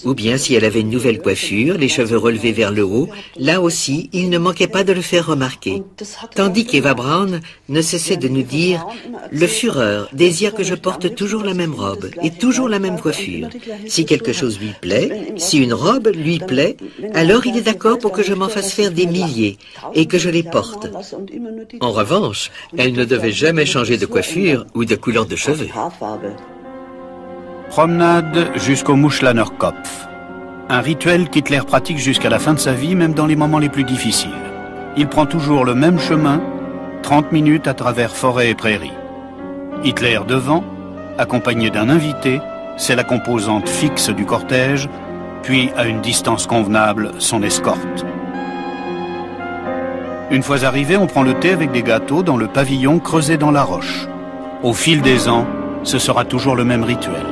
Ou bien si elle avait une nouvelle coiffure, les cheveux relevés vers le haut, là aussi, il ne manquait pas de le faire remarquer. Tandis qu'Eva Braun ne cessait de nous dire « Le Führer désire que je porte toujours la même robe et toujours la même coiffure. Si quelque chose lui plaît, si une robe lui plaît, alors il est d'accord pour que je m'en fasse faire des milliers et que je les porte. » En revanche, elle ne devait jamais changer de coiffure ou de couleur de cheveux. Promenade jusqu'au Muschlanerkopf. Un rituel qu'Hitler pratique jusqu'à la fin de sa vie, même dans les moments les plus difficiles. Il prend toujours le même chemin, 30 minutes à travers forêt et prairies. Hitler devant, accompagné d'un invité, c'est la composante fixe du cortège, puis à une distance convenable, son escorte. Une fois arrivé, on prend le thé avec des gâteaux dans le pavillon creusé dans la roche. Au fil des ans, ce sera toujours le même rituel.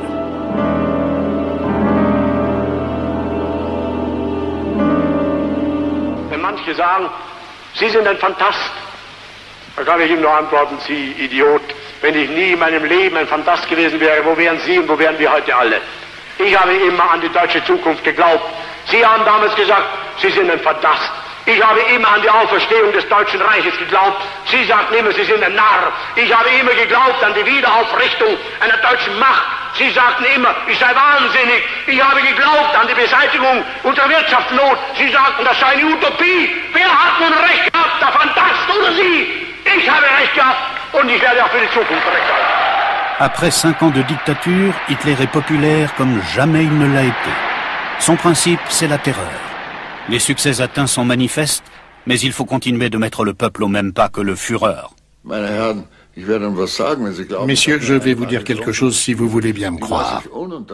Wenn manche sagen, Sie sind ein Phantast, dann kann ich ihm nur antworten, Sie Idiot. Wenn ich nie in meinem Leben ein Phantast gewesen wäre, wo wären Sie und wo wären wir heute alle? Ich habe immer an die deutsche Zukunft geglaubt. Sie haben damals gesagt, Sie sind ein Phantast. Ich habe immer an die Auferstehung des Deutschen Reiches geglaubt. Sie sagten immer, Sie sind ein Narr. Ich habe immer geglaubt an die Wiederaufrichtung einer deutschen Macht. Sie sagten immer, ich sei wahnsinnig. Ich habe geglaubt an die Beseitigung unserer Wirtschaftsnot. Sie sagten, das sei eine Utopie. Wer hat nun recht gehabt, der Phantast oder Sie? Ich habe recht gehabt und ich werde auch für die Zukunft recht haben. Après 5 ans de dictature, Hitler est populaire comme jamais il ne l'a été. Son principe, c'est la terreur. Les succès atteints sont manifestes, mais il faut continuer de mettre le peuple au même pas que le Führer. Messieurs, je vais vous dire quelque chose si vous voulez bien me croire.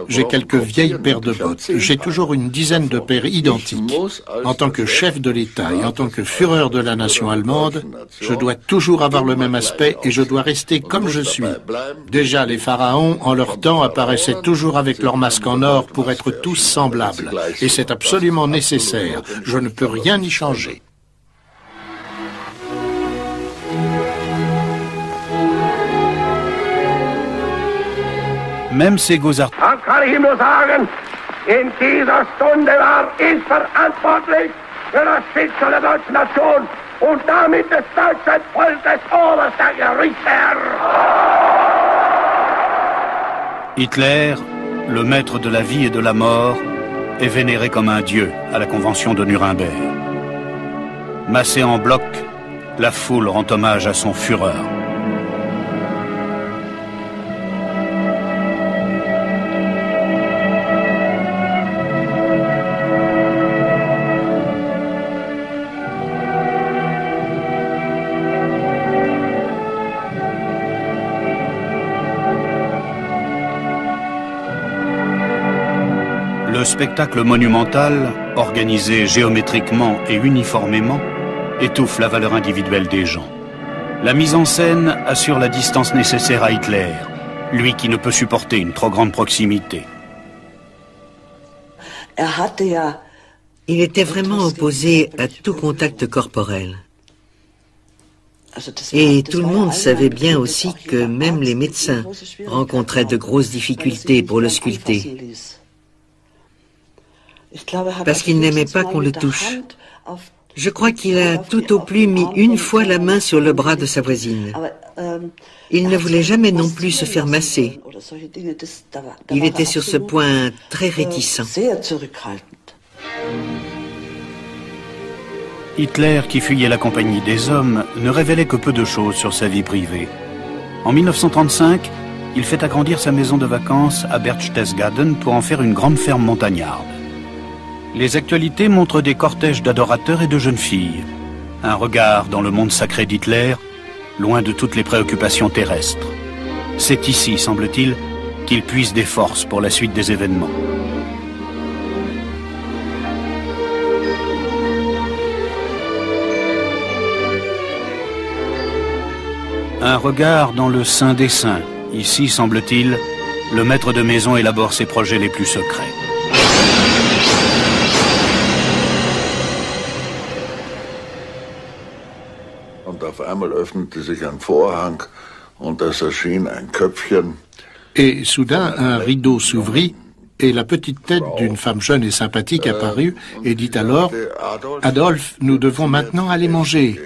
J'ai quelques vieilles paires de bottes. J'ai toujours une dizaine de paires identiques. En tant que chef de l'État et en tant que Führer de la nation allemande, je dois toujours avoir le même aspect et je dois rester comme je suis. Déjà, les pharaons, en leur temps, apparaissaient toujours avec leur masque en or pour être tous semblables. Et c'est absolument nécessaire. Je ne peux rien y changer. Même ces Gozart. Das kann ich ihm nur sagen, in dieser Stunde war ich verantwortlich für das Schicksal der deutschen Nation und damit des deutschen Volkes oberster Gerichter. Hitler, le maître de la vie et de la mort, est vénéré comme un dieu à la convention de Nuremberg. Massé en bloc, la foule rend hommage à son Führer. Le spectacle monumental, organisé géométriquement et uniformément, étouffe la valeur individuelle des gens. La mise en scène assure la distance nécessaire à Hitler, lui qui ne peut supporter une trop grande proximité. Il était vraiment opposé à tout contact corporel. Et tout le monde savait bien aussi que même les médecins rencontraient de grosses difficultés pour le sculpter. Parce qu'il n'aimait pas qu'on le touche. Je crois qu'il a tout au plus mis une fois la main sur le bras de sa voisine. Il ne voulait jamais non plus se faire masser. Il était sur ce point très réticent. Hitler, qui fuyait la compagnie des hommes, ne révélait que peu de choses sur sa vie privée. En 1935, il fait agrandir sa maison de vacances à Berchtesgaden pour en faire une grande ferme montagnarde. Les actualités montrent des cortèges d'adorateurs et de jeunes filles. Un regard dans le monde sacré d'Hitler, loin de toutes les préoccupations terrestres. C'est ici, semble-t-il, qu'il puise des forces pour la suite des événements. Un regard dans le Saint des Saints. Ici, semble-t-il, le maître de maison élabore ses projets les plus secrets. Et soudain, un rideau s'ouvrit et la petite tête d'une femme jeune et sympathique apparut et dit alors « Adolphe, nous devons maintenant aller manger ».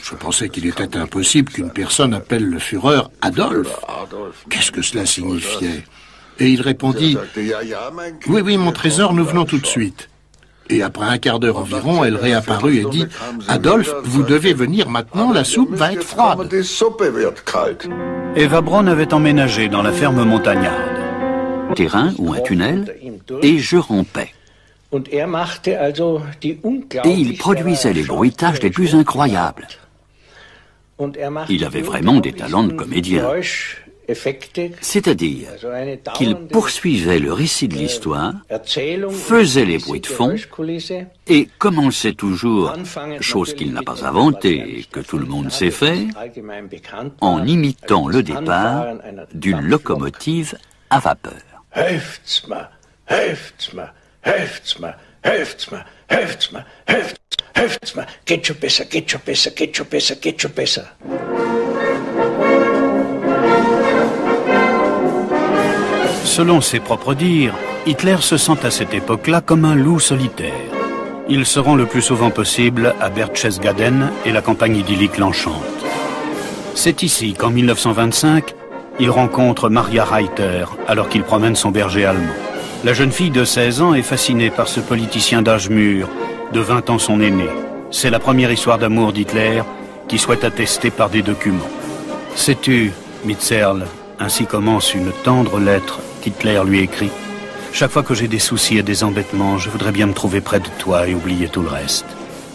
Je pensais qu'il était impossible qu'une personne appelle le Führer Adolphe. Qu'est-ce que cela signifiait? Et il répondit « Oui, oui, mon trésor, nous venons tout de suite ». Et après un quart d'heure environ, elle réapparut et dit « Adolphe, vous devez venir maintenant, la soupe va être froide ». Eva Braun avait emménagé dans la ferme montagnarde. Terrain ou un tunnel, et je rampais. Et il produisait les bruitages les plus incroyables. Il avait vraiment des talents de comédien. C'est-à-dire qu'il poursuivait le récit de l'histoire, faisait les bruits de fond et commençait toujours, chose qu'il n'a pas inventée et que tout le monde sait faire, en imitant le départ d'une locomotive à vapeur. Geht schon besser, geht schon besser, geht schon besser, geht schon besser. Selon ses propres dires, Hitler se sent à cette époque-là comme un loup solitaire. Il se rend le plus souvent possible à Berchtesgaden et la campagne idyllique l'enchante. C'est ici qu'en 1925, il rencontre Maria Reiter alors qu'il promène son berger allemand. La jeune fille de 16 ans est fascinée par ce politicien d'âge mûr, de 20 ans son aîné. C'est la première histoire d'amour d'Hitler qui soit attestée par des documents. Sais-tu, Mitserl, ainsi commence une tendre lettre qu'Hitler lui écrit. Chaque fois que j'ai des soucis et des embêtements, je voudrais bien me trouver près de toi et oublier tout le reste.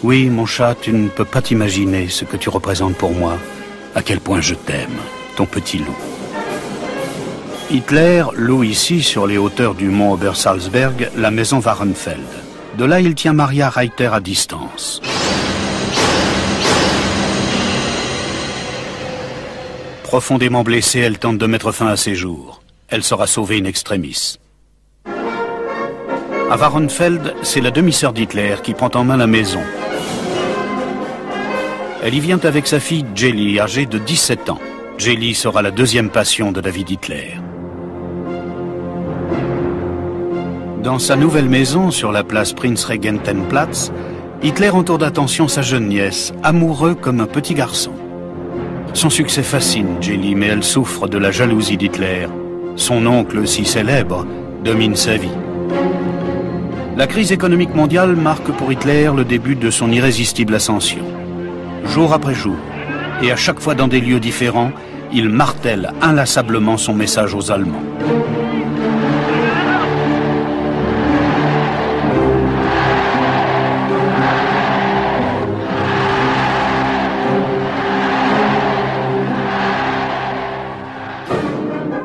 Oui, mon chat, tu ne peux pas t'imaginer ce que tu représentes pour moi, à quel point je t'aime, ton petit loup. Hitler loue ici, sur les hauteurs du mont Obersalzberg, la maison Wahrenfeld. De là, il tient Maria Reiter à distance. Profondément blessée, elle tente de mettre fin à ses jours. Elle sera sauvée in extremis. À Wahrenfeld, c'est la demi-sœur d'Hitler qui prend en main la maison. Elle y vient avec sa fille Jelly, âgée de 17 ans. Jelly sera la deuxième passion de la vie d'Hitler. Dans sa nouvelle maison, sur la place Prinzregentenplatz, Hitler entoure d'attention sa jeune nièce, amoureux comme un petit garçon. Son succès fascine Jelly, mais elle souffre de la jalousie d'Hitler. Son oncle, si célèbre, domine sa vie. La crise économique mondiale marque pour Hitler le début de son irrésistible ascension. Jour après jour, et à chaque fois dans des lieux différents, il martèle inlassablement son message aux Allemands.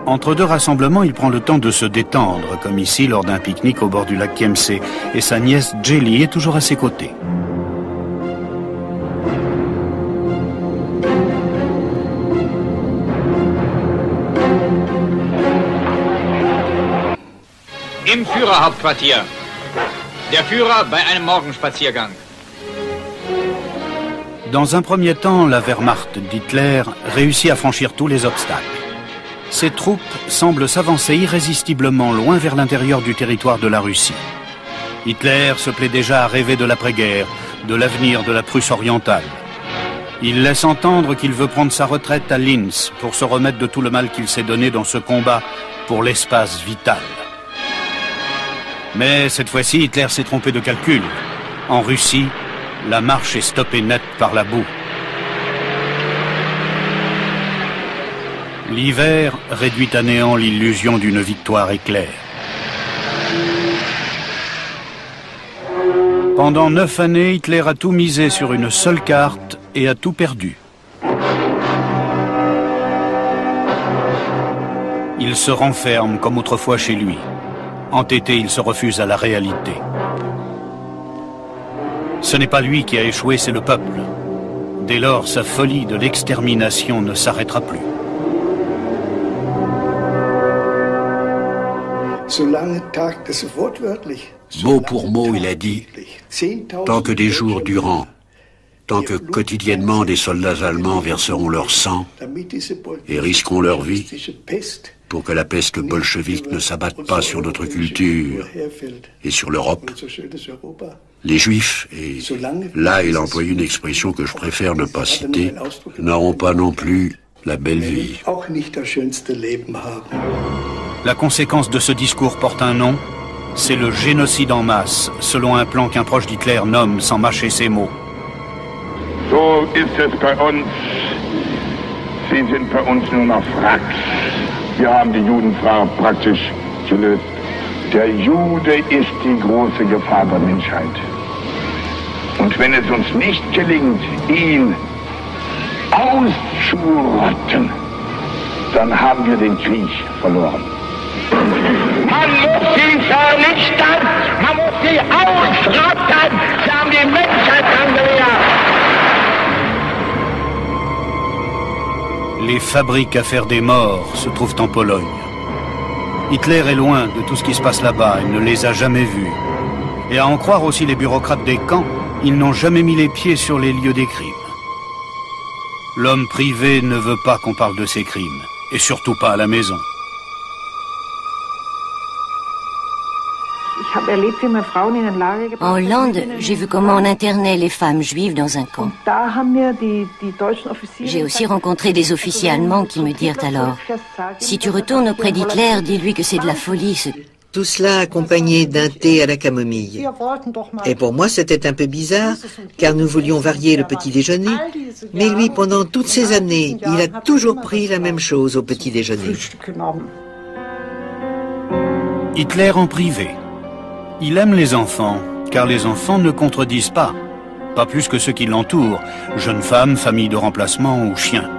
Entre deux rassemblements, il prend le temps de se détendre, comme ici lors d'un pique-nique au bord du lac Chiemsee, et sa nièce Jelly est toujours à ses côtés. Führerhauptquartier. Der Führer bei einem Morgenspaziergang. Dans un premier temps, la Wehrmacht d'Hitler réussit à franchir tous les obstacles. Ses troupes semblent s'avancer irrésistiblement loin vers l'intérieur du territoire de la Russie. Hitler se plaît déjà à rêver de l'après-guerre, de l'avenir de la Prusse orientale. Il laisse entendre qu'il veut prendre sa retraite à Linz pour se remettre de tout le mal qu'il s'est donné dans ce combat pour l'espace vital. Mais cette fois-ci, Hitler s'est trompé de calcul. En Russie, la marche est stoppée net par la boue. L'hiver réduit à néant l'illusion d'une victoire éclair. Pendant 9 années, Hitler a tout misé sur une seule carte et a tout perdu. Il se renferme comme autrefois chez lui. Entêté, il se refuse à la réalité. Ce n'est pas lui qui a échoué, c'est le peuple. Dès lors, sa folie de l'extermination ne s'arrêtera plus. Mot pour mot, il a dit, tant que des jours durant, tant que quotidiennement des soldats allemands verseront leur sang et risqueront leur vie pour que la peste bolchevique ne s'abatte pas sur notre culture et sur l'Europe, les Juifs, et là il emploie une expression que je préfère ne pas citer, n'auront pas non plus la belle vie. La conséquence de ce discours porte un nom, c'est le génocide en masse, selon un plan qu'un proche d'Hitler nomme sans mâcher ses mots. So ist es bei uns. Sie sind bei uns nur noch Wracks. Wir haben die Judenfrage praktisch gelöst. Der Jude ist die große Gefahr der Menschheit. Und wenn es uns nicht gelingt, ihn auszurotten, dann haben wir den Krieg verloren. Man muss sie vernichten, man muss sie ausrotten. Sie haben die Menschheit angewehrt. Les fabriques à faire des morts se trouvent en Pologne. Hitler est loin de tout ce qui se passe là-bas, il ne les a jamais vus. Et à en croire aussi les bureaucrates des camps, ils n'ont jamais mis les pieds sur les lieux des crimes. L'homme privé ne veut pas qu'on parle de ses crimes, et surtout pas à la maison. En Hollande, j'ai vu comment on internait les femmes juives dans un camp. J'ai aussi rencontré des officiers allemands qui me dirent alors « Si tu retournes auprès d'Hitler, dis-lui que c'est de la folie. » Tout cela accompagné d'un thé à la camomille. Et pour moi, c'était un peu bizarre, car nous voulions varier le petit déjeuner, mais lui, pendant toutes ces années, il a toujours pris la même chose au petit déjeuner. Hitler en privé. Il aime les enfants, car les enfants ne contredisent pas. Pas plus que ceux qui l'entourent, jeunes femmes, familles de remplacement ou chiens.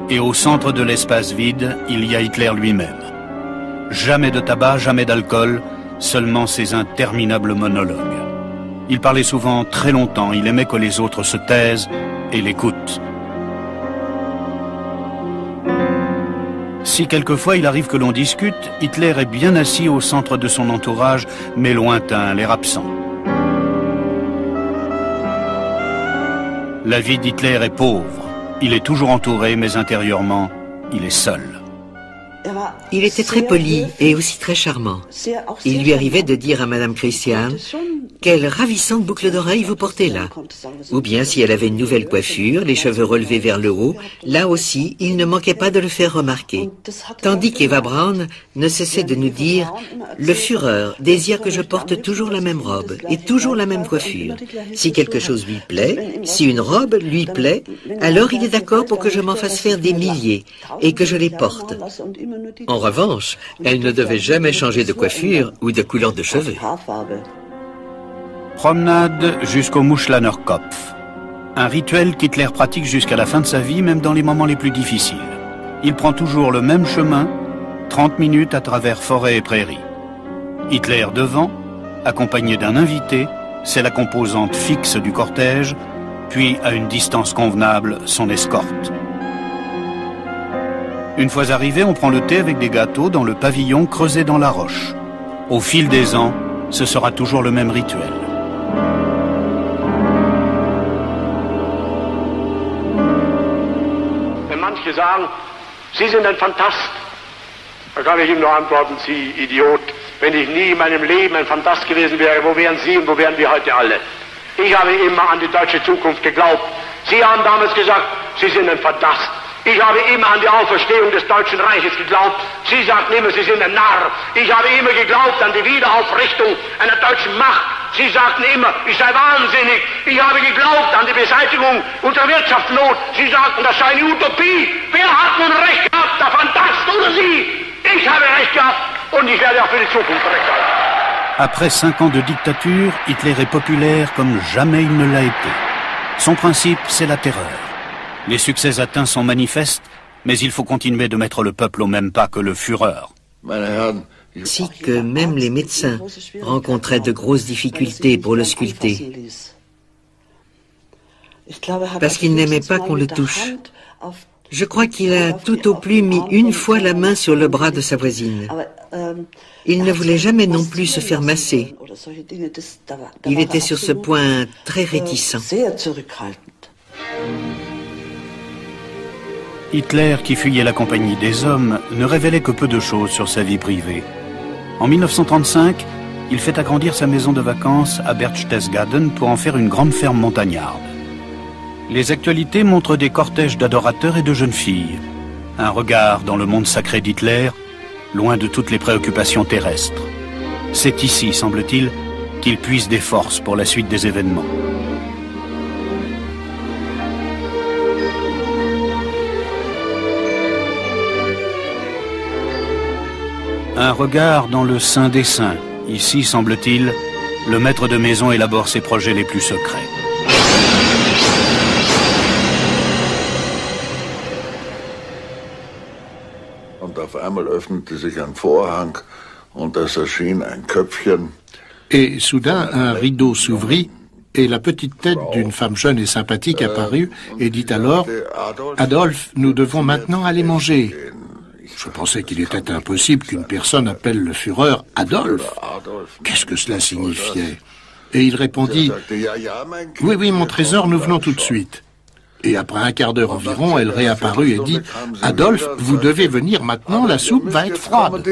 Et au centre de l'espace vide, il y a Hitler lui-même. Jamais de tabac, jamais d'alcool, seulement ces interminables monologues. Il parlait souvent très longtemps, il aimait que les autres se taisent et l'écoutent. Si quelquefois il arrive que l'on discute, Hitler est bien assis au centre de son entourage, mais lointain, l'air absent. La vie d'Hitler est pauvre. Il est toujours entouré, mais intérieurement, il est seul. Il était très poli et aussi très charmant. Il lui arrivait de dire à Madame Christian « Quelle ravissante boucle d'oreille vous portez là !» Ou bien si elle avait une nouvelle coiffure, les cheveux relevés vers le haut, là aussi, il ne manquait pas de le faire remarquer. Tandis qu'Eva Braun ne cessait de nous dire « Le Führer désire que je porte toujours la même robe et toujours la même coiffure. Si quelque chose lui plaît, si une robe lui plaît, alors il est d'accord pour que je m'en fasse faire des milliers et que je les porte. » En revanche, elle ne devait jamais changer de coiffure ou de couleur de cheveux. Promenade jusqu'au Muschlanerkopf. Un rituel qu'Hitler pratique jusqu'à la fin de sa vie, même dans les moments les plus difficiles. Il prend toujours le même chemin, 30 minutes à travers forêt et prairies. Hitler devant, accompagné d'un invité, c'est la composante fixe du cortège, puis à une distance convenable, son escorte. Une fois arrivé, on prend le thé avec des gâteaux dans le pavillon creusé dans la roche. Au fil des ans, ce sera toujours le même rituel. Wenn manche sagen, Sie sind ein Phantast, dann kann ich ihm nur antworten, Sie Idiot. Wenn ich nie in meinem Leben ein Phantast gewesen wäre, wo wären Sie und wo wären wir heute alle? Ich habe immer an die deutsche Zukunft geglaubt. Sie haben damals gesagt, Sie sind ein Phantast. Ich habe immer an die Auferstehung des Deutschen Reiches geglaubt. Sie sagten immer, Sie sind ein Narr. Ich habe immer geglaubt an die Wiederaufrichtung einer deutschen Macht. Sie sagten immer, ich sei wahnsinnig. Ich habe geglaubt an die Beseitigung unserer Wirtschaftsnot. Sie sagten, das sei eine Utopie. Wer hat nun recht gehabt, der Phantast oder Sie? Ich habe recht gehabt und ich werde auch für die Zukunft recht haben. Après 5 ans de dictature, Hitler est populaire comme jamais il ne l'a été. Son principe, c'est la terreur. Les succès atteints sont manifestes, mais il faut continuer de mettre le peuple au même pas que le Führer. Ainsi que même les médecins rencontraient de grosses difficultés pour le sculpter. Parce qu'il n'aimait pas qu'on le touche. Je crois qu'il a tout au plus mis une fois la main sur le bras de sa voisine. Il ne voulait jamais non plus se faire masser. Il était sur ce point très réticent. Hitler, qui fuyait la compagnie des hommes, ne révélait que peu de choses sur sa vie privée. En 1935, il fait agrandir sa maison de vacances à Berchtesgaden pour en faire une grande ferme montagnarde. Les actualités montrent des cortèges d'adorateurs et de jeunes filles. Un regard dans le monde sacré d'Hitler, loin de toutes les préoccupations terrestres. C'est ici, semble-t-il, qu'il puise des forces pour la suite des événements. Un regard dans le Saint des Saints. Ici, semble-t-il, le maître de maison élabore ses projets les plus secrets. Et soudain, un rideau s'ouvrit et la petite tête d'une femme jeune et sympathique apparut et dit alors « Adolphe, nous devons maintenant aller manger ». Je pensais qu'il était impossible qu'une personne appelle le Führer Adolphe. Qu'est-ce que cela signifiait? Et il répondit « Oui, oui, mon trésor, nous venons tout de suite ». Et après un quart d'heure environ, elle réapparut et dit « Adolphe, vous devez venir maintenant, la soupe va être froide ».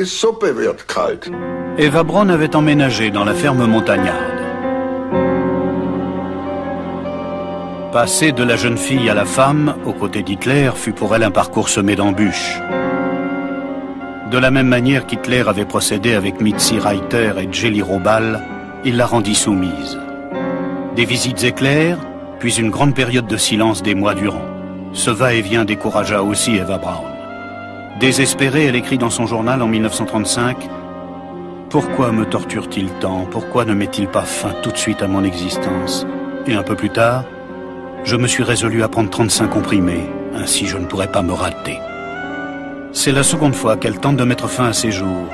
Eva Braun avait emménagé dans la ferme montagnarde. Passer de la jeune fille à la femme, aux côtés d'Hitler, fut pour elle un parcours semé d'embûches. De la même manière qu'Hitler avait procédé avec Mitzi Reiter et Jelly Robal, il la rendit soumise. Des visites éclairs, puis une grande période de silence des mois durant. Ce va-et-vient découragea aussi Eva Braun. Désespérée, elle écrit dans son journal en 1935 « Pourquoi me torture-t-il tant? Pourquoi ne met-il pas fin tout de suite à mon existence ?» Et un peu plus tard, « Je me suis résolu à prendre 35 comprimés, ainsi je ne pourrais pas me rater. » C'est la seconde fois qu'elle tente de mettre fin à ses jours.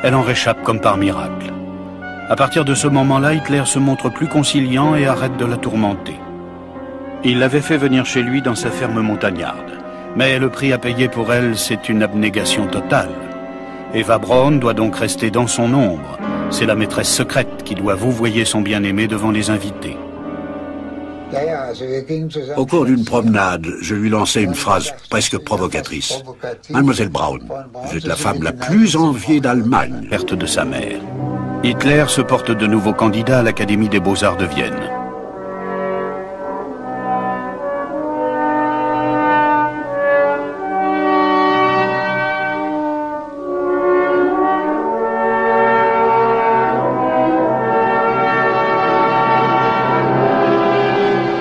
Elle en réchappe comme par miracle. À partir de ce moment-là, Hitler se montre plus conciliant et arrête de la tourmenter. Il l'avait fait venir chez lui dans sa ferme montagnarde. Mais le prix à payer pour elle, c'est une abnégation totale. Eva Braun doit donc rester dans son ombre. C'est la maîtresse secrète qui doit vouvoyer son bien-aimé devant les invités. Au cours d'une promenade, je lui lançai une phrase presque provocatrice. « Mademoiselle Braun, vous êtes la femme la plus enviée d'Allemagne. » Perte de sa mère. Hitler se porte de nouveau candidat à l'Académie des Beaux-Arts de Vienne.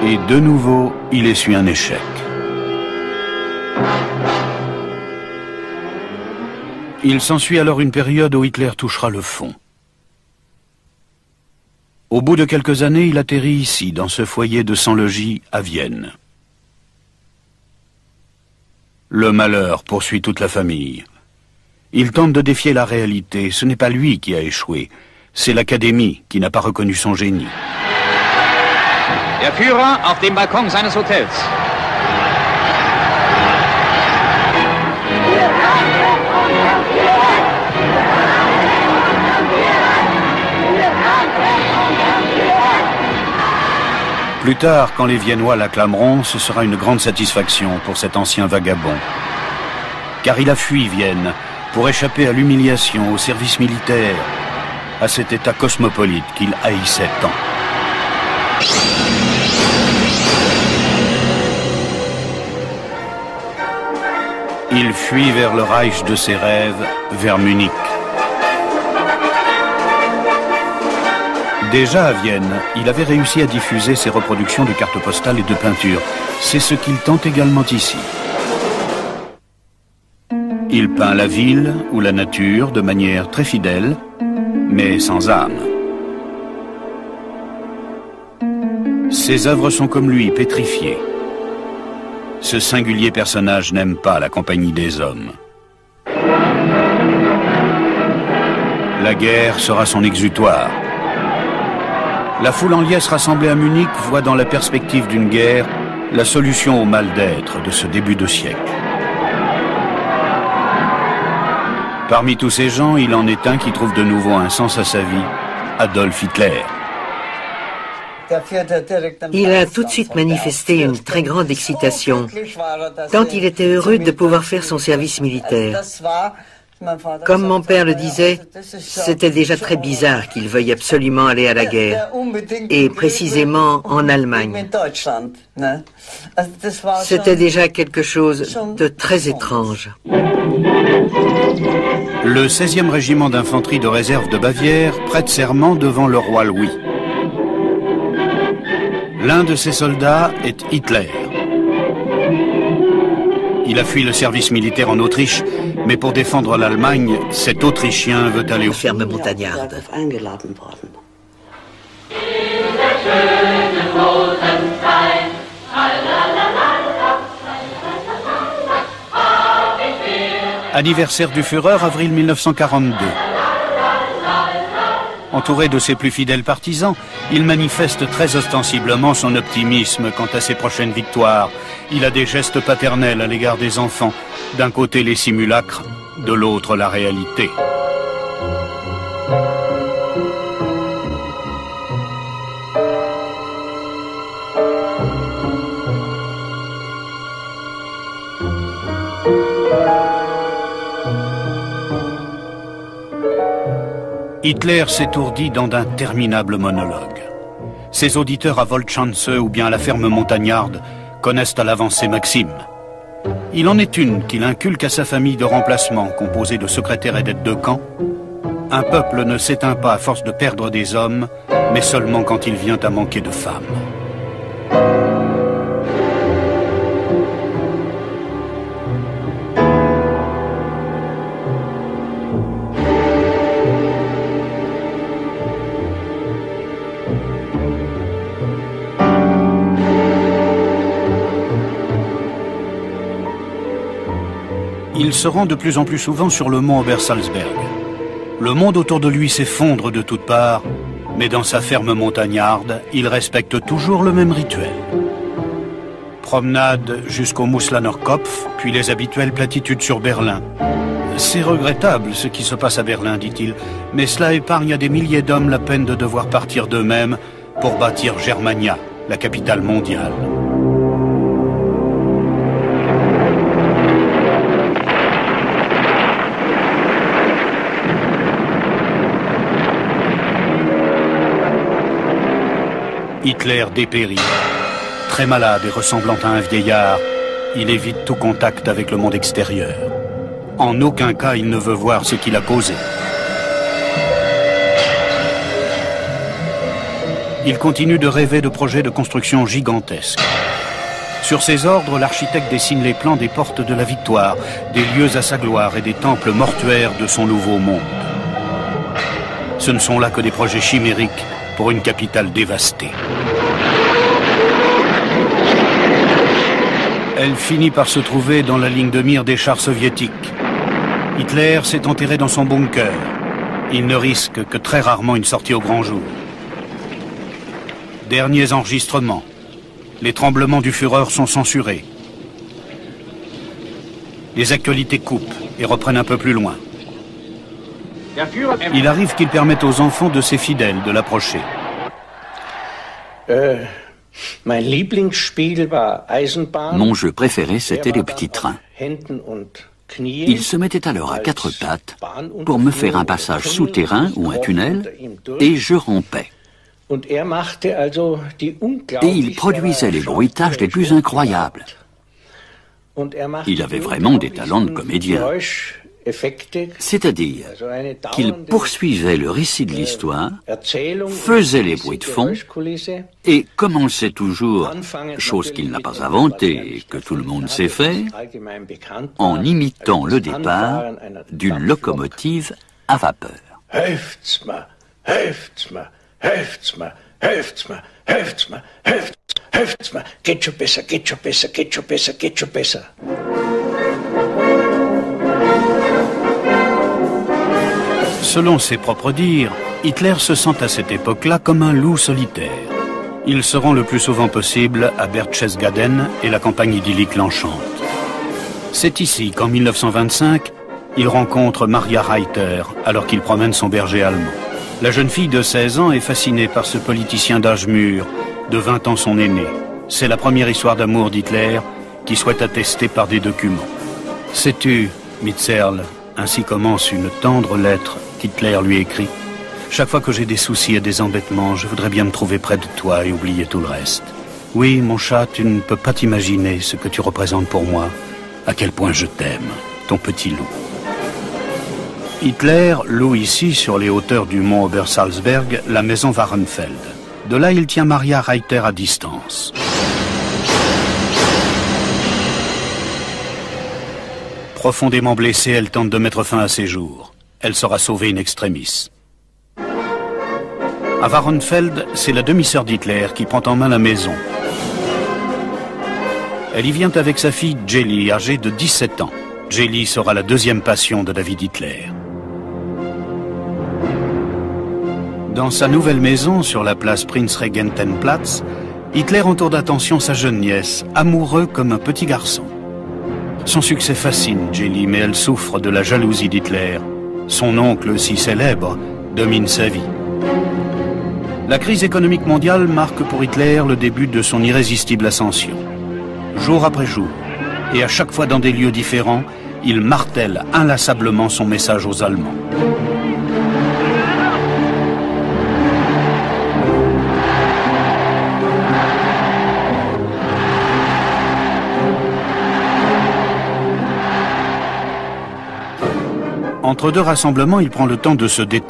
Et de nouveau, il essuie un échec. Il s'ensuit alors une période où Hitler touchera le fond. Au bout de quelques années, il atterrit ici, dans ce foyer de sans-logis à Vienne. Le malheur poursuit toute la famille. Il tente de défier la réalité. Ce n'est pas lui qui a échoué, c'est l'Académie qui n'a pas reconnu son génie. Der Führer auf dem Balkon seines Hotels. Plus tard, quand les Viennois l'acclameront, ce sera une grande satisfaction pour cet ancien vagabond. Car il a fui Vienne pour échapper à l'humiliation, au service militaire, à cet état cosmopolite qu'il haïssait tant. Il fuit vers le Reich de ses rêves, vers Munich. Déjà à Vienne, il avait réussi à diffuser ses reproductions de cartes postales et de peintures. C'est ce qu'il tente également ici. Il peint la ville ou la nature de manière très fidèle, mais sans âme. Ses œuvres sont comme lui, pétrifiées. Ce singulier personnage n'aime pas la compagnie des hommes. La guerre sera son exutoire. La foule en liesse rassemblée à Munich voit dans la perspective d'une guerre la solution au mal d'être de ce début de siècle. Parmi tous ces gens, il en est un qui trouve de nouveau un sens à sa vie, Adolf Hitler. Il a tout de suite manifesté une très grande excitation, tant il était heureux de pouvoir faire son service militaire. Comme mon père le disait, c'était déjà très bizarre qu'il veuille absolument aller à la guerre, et précisément en Allemagne. C'était déjà quelque chose de très étrange. Le 16e régiment d'infanterie de réserve de Bavière prête serment devant le roi Louis. L'un de ces soldats est Hitler. Il a fui le service militaire en Autriche, mais pour défendre l'Allemagne, cet Autrichien veut aller aux fermes montagnardes. Anniversaire du Führer, avril 1942. Entouré de ses plus fidèles partisans, il manifeste très ostensiblement son optimisme quant à ses prochaines victoires. Il a des gestes paternels à l'égard des enfants. D'un côté les simulacres, de l'autre la réalité. Hitler s'étourdit dans d'interminables monologues. Ses auditeurs à Woltschanze ou bien à la ferme montagnarde connaissent à l'avance ses maximes. Il en est une qu'il inculque à sa famille de remplacement, composée de secrétaires et d'aides de camp. Un peuple ne s'éteint pas à force de perdre des hommes, mais seulement quand il vient à manquer de femmes. Il se rend de plus en plus souvent sur le mont Obersalzberg. Le monde autour de lui s'effondre de toutes parts, mais dans sa ferme montagnarde, il respecte toujours le même rituel. Promenade jusqu'au Muslaner Kopf, puis les habituelles platitudes sur Berlin. C'est regrettable ce qui se passe à Berlin, dit-il, mais cela épargne à des milliers d'hommes la peine de devoir partir d'eux-mêmes pour bâtir Germania, la capitale mondiale. Hitler dépérit. Très malade et ressemblant à un vieillard, il évite tout contact avec le monde extérieur. En aucun cas, il ne veut voir ce qu'il a causé. Il continue de rêver de projets de construction gigantesques. Sur ses ordres, l'architecte dessine les plans des portes de la victoire, des lieux à sa gloire et des temples mortuaires de son nouveau monde. Ce ne sont là que des projets chimériques pour une capitale dévastée. Elle finit par se trouver dans la ligne de mire des chars soviétiques. Hitler s'est enterré dans son bunker. Il ne risque que très rarement une sortie au grand jour. Derniers enregistrements. Les tremblements du Führer sont censurés. Les actualités coupent et reprennent un peu plus loin. Il arrive qu'il permette aux enfants de ses fidèles de l'approcher. Mon jeu préféré, c'était les petits trains. Il se mettait alors à quatre pattes pour me faire un passage souterrain ou un tunnel, et je rompais. Et il produisait les bruitages les plus incroyables. Il avait vraiment des talents de comédien. C'est-à-dire qu'il poursuivait le récit de l'histoire, faisait les bruits de fond et commençait toujours, chose qu'il n'a pas inventée et que tout le monde sait faire, en imitant le départ d'une locomotive à vapeur. Selon ses propres dires, Hitler se sent à cette époque-là comme un loup solitaire. Il se rend le plus souvent possible à Berchtesgaden et la campagne idyllique l'enchante. C'est ici qu'en 1925, il rencontre Maria Reiter alors qu'il promène son berger allemand. La jeune fille de 16 ans est fascinée par ce politicien d'âge mûr, de 20 ans son aîné. C'est la première histoire d'amour d'Hitler qui soit attestée par des documents. Sais-tu, Mitserl, ainsi commence une tendre lettre qu'Hitler lui écrit. Chaque fois que j'ai des soucis et des embêtements, je voudrais bien me trouver près de toi et oublier tout le reste. Oui, mon chat, tu ne peux pas t'imaginer ce que tu représentes pour moi, à quel point je t'aime, ton petit loup. Hitler loue ici, sur les hauteurs du mont Obersalzberg, la maison Wahrenfeld. De là, il tient Maria Reiter à distance. Profondément blessée, elle tente de mettre fin à ses jours. Elle sera sauvée in extremis. À Wahrenfeld, c'est la demi-sœur d'Hitler qui prend en main la maison. Elle y vient avec sa fille Jelly, âgée de 17 ans. Jelly sera la deuxième passion de la vie d'Hitler. Dans sa nouvelle maison, sur la place Prinzregentenplatz, Hitler entoure d'attention sa jeune nièce, amoureux comme un petit garçon. Son succès fascine Jelly, mais elle souffre de la jalousie d'Hitler. Son oncle, si célèbre, domine sa vie. La crise économique mondiale marque pour Hitler le début de son irrésistible ascension. Jour après jour, et à chaque fois dans des lieux différents, il martèle inlassablement son message aux Allemands. Entre deux rassemblements, il prend le temps de se détendre.